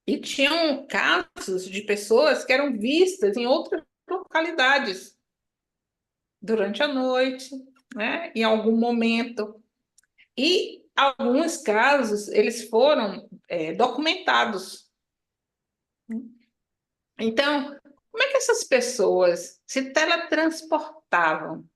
E tinham casos de pessoas que eram vistas em outras localidades durante a noite, né? Em algum momento. E alguns casos, eles foram documentados. Então, como é que essas pessoas se teletransportavam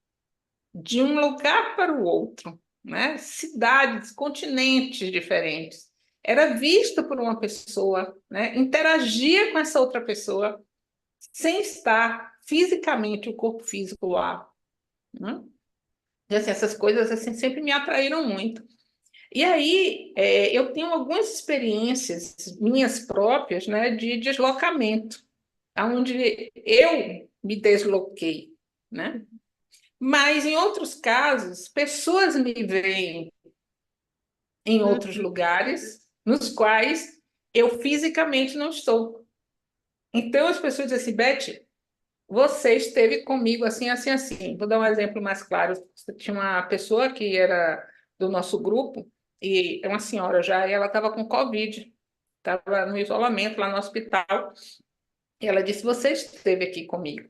de um lugar para o outro, né? Cidades, continentes diferentes. Era visto por uma pessoa, né? Interagia com essa outra pessoa sem estar fisicamente o corpo físico lá, né? E, assim, essas coisas assim sempre me atraíram muito. E aí eu tenho algumas experiências minhas próprias, né, de deslocamento, onde eu me desloquei, né? Mas em outros casos, pessoas me veem em outros uhum. lugares nos quais eu fisicamente não estou. Então as pessoas dizem assim, Beth, você esteve comigo assim, assim, assim. Vou dar um exemplo mais claro. Tinha uma pessoa que era do nosso grupo e é uma senhora já, e ela estava com Covid, estava no isolamento lá no hospital, e ela disse, você esteve aqui comigo.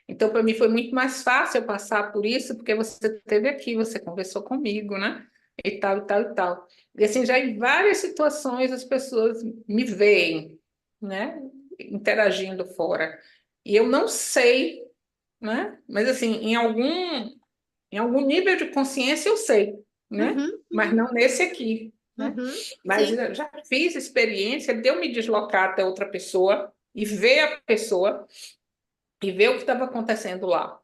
Então, para mim foi muito mais fácil eu passar por isso, porque você esteve aqui, você conversou comigo, né? E tal, e tal, e tal. E assim, já em várias situações as pessoas me veem, né? Interagindo fora. E eu não sei, né? Mas assim, em algum nível de consciência eu sei, né? Uhum, Mas uhum, não nesse aqui, né? uhum. Mas Sim, eu já fiz experiência de eu me deslocar até outra pessoa e ver a pessoa e ver o que estava acontecendo lá,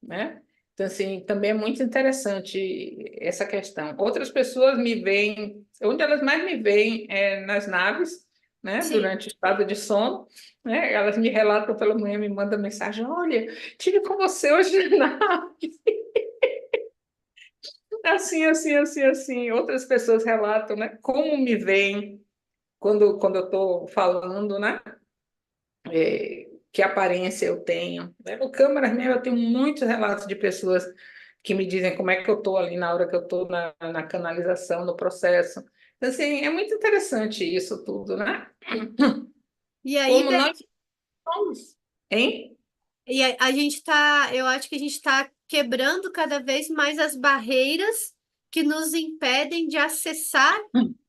né? Então, assim, também é muito interessante essa questão. Outras pessoas me veem, onde elas mais me veem é nas naves, né? sim. Durante o estado de sono, né? Elas me relatam pela manhã, me mandam mensagem: olha, tive com você hoje na nave. Assim, assim, assim, assim. Outras pessoas relatam, né? Como me veem quando eu estou falando, né? Que aparência eu tenho. Né? No Câmara mesmo, eu tenho muitos relatos de pessoas que me dizem como é que eu estou ali na hora que eu estou na canalização, no processo. Então, assim, é muito interessante isso tudo, né? E aí, Como nós somos, hein? a gente tá, eu acho que a gente está quebrando cada vez mais as barreiras que nos impedem de acessar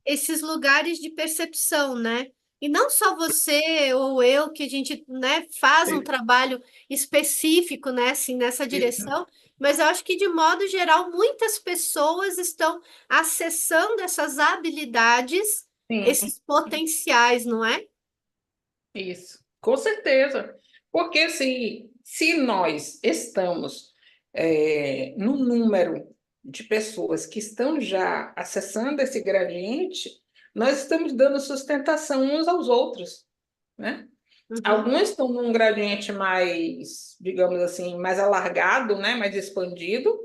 esses lugares de percepção, né? E não só você ou eu, que a gente, né, faz um trabalho específico, né, assim, nessa direção, mas eu acho que, de modo geral, muitas pessoas estão acessando essas habilidades, Sim, esses potenciais, não é? isso, com certeza. Porque se nós estamos no número de pessoas que estão já acessando esse gradiente, nós estamos dando sustentação uns aos outros, né? Uhum, Alguns estão num gradiente mais, digamos assim, mais alargado, né? Mais expandido,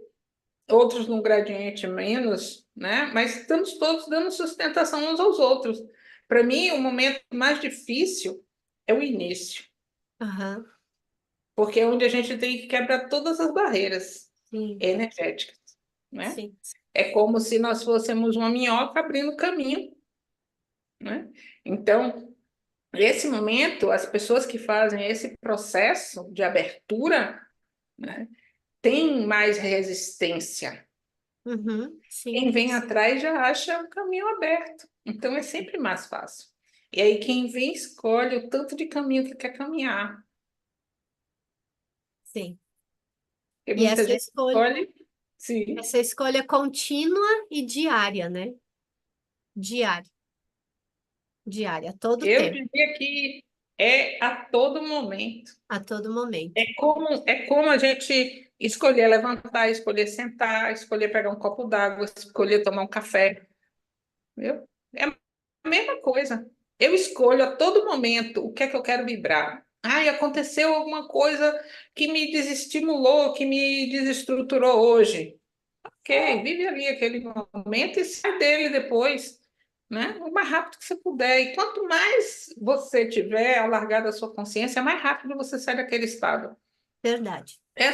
outros num gradiente menos, né? Mas estamos todos dando sustentação uns aos outros. Para mim, o momento mais difícil é o início, aham, porque é onde a gente tem que quebrar todas as barreiras sim, energéticas, né? sim, É como se nós fôssemos uma minhoca abrindo caminho, né? Então, nesse momento, as pessoas que fazem esse processo de abertura, né, têm mais resistência. uhum, sim. Quem vem atrás já acha o caminho aberto. Então, é sempre mais fácil. E aí, quem vem escolhe o tanto de caminho que quer caminhar. Sim. Porque E muita gente escolhe, sim. essa escolha contínua e diária, né? Diária, diária, a todo Eu tempo, diria que é a todo momento. a todo momento. É como a gente escolher levantar, escolher sentar, escolher pegar um copo d'água, escolher tomar um café. Viu? É a mesma coisa. Eu escolho a todo momento o que é que eu quero vibrar. Ai, aconteceu alguma coisa que me desestimulou, que me desestruturou hoje. Ok, vive ali aquele momento e sai dele depois, né? O mais rápido que você puder. E quanto mais você tiver alargado a sua consciência, mais rápido você sai daquele estado. Verdade. É,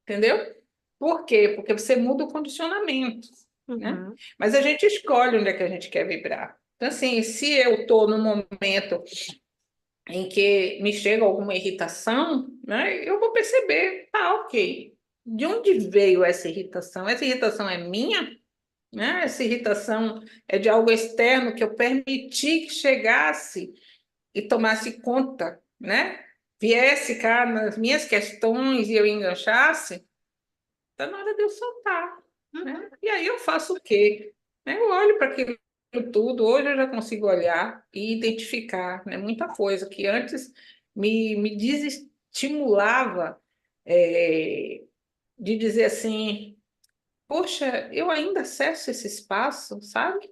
entendeu? Por quê? Porque você muda o condicionamento, né? Uhum, Mas a gente escolhe onde é que a gente quer vibrar. Então, assim, se eu estou num momento em que me chega alguma irritação, né, eu vou perceber, tá, ok. De onde veio essa irritação? Essa irritação é minha? Né? Essa irritação é de algo externo que eu permiti que chegasse e tomasse conta, né? Viesse cá nas minhas questões e eu enganchasse, está na hora de eu soltar, uhum, né? E aí eu faço o quê? Eu olho para aquilo tudo, hoje eu já consigo olhar e identificar, né? Muita coisa que antes me desestimulava de dizer assim, poxa, eu ainda acesso esse espaço, sabe?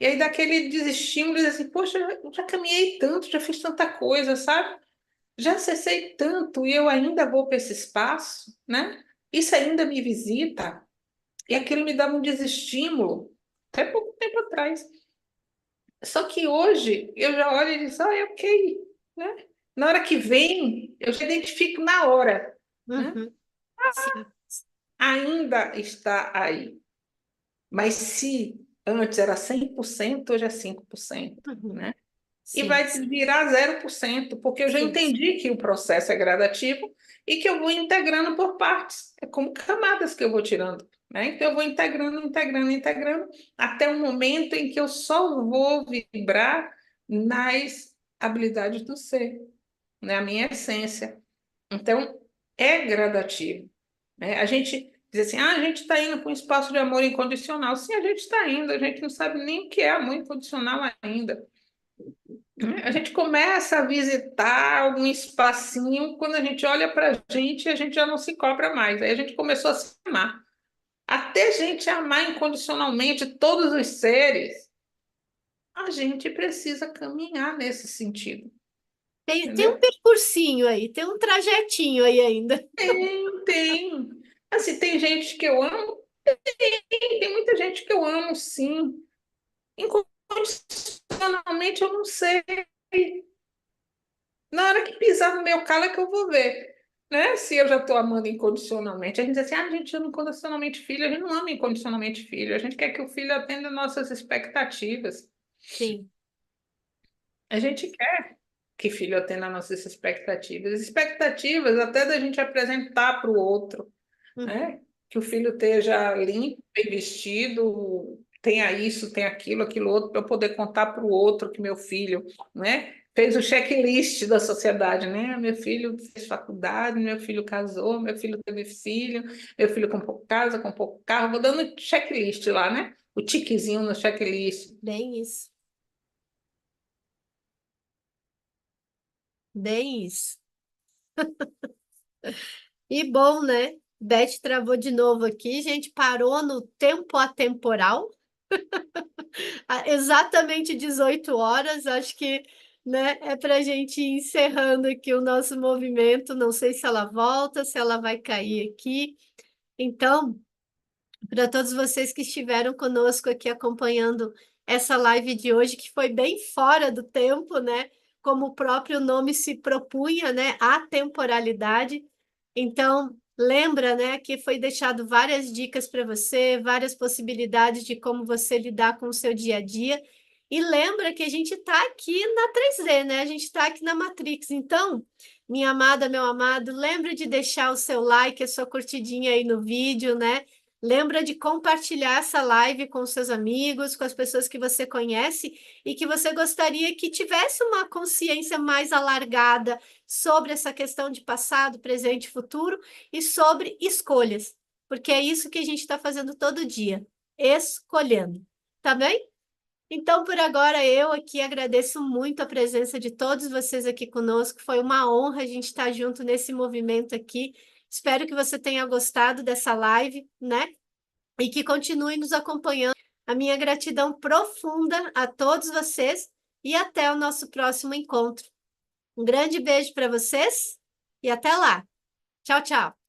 E aí dá aquele desestímulo e diz assim, poxa, eu já caminhei tanto, já fiz tanta coisa, sabe? Já acessei tanto e eu ainda vou para esse espaço, né? Isso ainda me visita. E aquilo me dava um desestímulo, até pouco tempo atrás. Só que hoje eu já olho e digo, ah, é ok, né? Na hora que vem, eu já identifico na hora, né? uhum. Sim, Ainda está aí, Mas se antes era 100%, hoje é 5%, Uhum. né? E Sim, vai virar 0%, porque eu já sim, entendi que o processo é gradativo e que eu vou integrando por partes. É como camadas que eu vou tirando, né? Então eu vou integrando, integrando, integrando, até o momento em que eu só vou vibrar nas habilidades do ser, né? A minha essência. Então, é gradativo, né? A gente diz assim, a gente está indo para um espaço de amor incondicional. Sim, a gente está indo, a gente não sabe nem o que é amor incondicional ainda. A gente começa a visitar algum espacinho, quando a gente olha para a gente já não se cobra mais. Aí a gente começou a se amar. Até a gente amar incondicionalmente todos os seres, a gente precisa caminhar nesse sentido, tem um entendeu? percursinho aí, tem um trajetinho aí ainda. Tem. Assim, tem gente que eu amo, tem muita gente que eu amo, sim. Incondicionalmente eu não sei. Na hora que pisar no meu calo é que eu vou ver, né? Se eu já estou amando incondicionalmente. A gente diz assim, a gente ama incondicionalmente filho, a gente não ama incondicionalmente filho, a gente quer que o filho atenda nossas expectativas. Sim. A gente quer que filho atenda nossas expectativas. Expectativas até da gente apresentar para o outro, Uhum. né? Que o filho esteja limpo, bem vestido, tenha isso, tenha aquilo, aquilo outro, para eu poder contar para o outro que meu filho, né? Fez o checklist da sociedade, né? Meu filho fez faculdade, meu filho casou, meu filho teve filho, meu filho comprou casa, comprou carro, vou dando checklist lá, né? O tiquezinho no checklist. Bem isso. Bem isso. E bom, né? Beth travou de novo aqui. A gente parou no tempo atemporal, exatamente 18 horas. Acho que, né, é para a gente ir encerrando aqui o nosso movimento. Não sei se ela volta, se ela vai cair aqui. Então, para todos vocês que estiveram conosco aqui acompanhando essa live de hoje, que foi bem fora do tempo, né? Como o próprio nome se propunha, né? A temporalidade. Então, lembra, né, que foi deixado várias dicas para você, várias possibilidades de como você lidar com o seu dia a dia. E lembra que a gente está aqui na 3D, né? A gente está aqui na Matrix. Então, minha amada, meu amado, lembra de deixar o seu like, a sua curtidinha aí no vídeo, né? Lembra de compartilhar essa live com seus amigos, com as pessoas que você conhece e que você gostaria que tivesse uma consciência mais alargada sobre essa questão de passado, presente e futuro e sobre escolhas, porque é isso que a gente está fazendo todo dia, escolhendo, tá bem? Então, por agora, eu aqui agradeço muito a presença de todos vocês aqui conosco. Foi uma honra a gente estar junto nesse movimento aqui. Espero que você tenha gostado dessa live, né? E que continue nos acompanhando. A minha gratidão profunda a todos vocês e até o nosso próximo encontro. Um grande beijo para vocês e até lá. Tchau, tchau.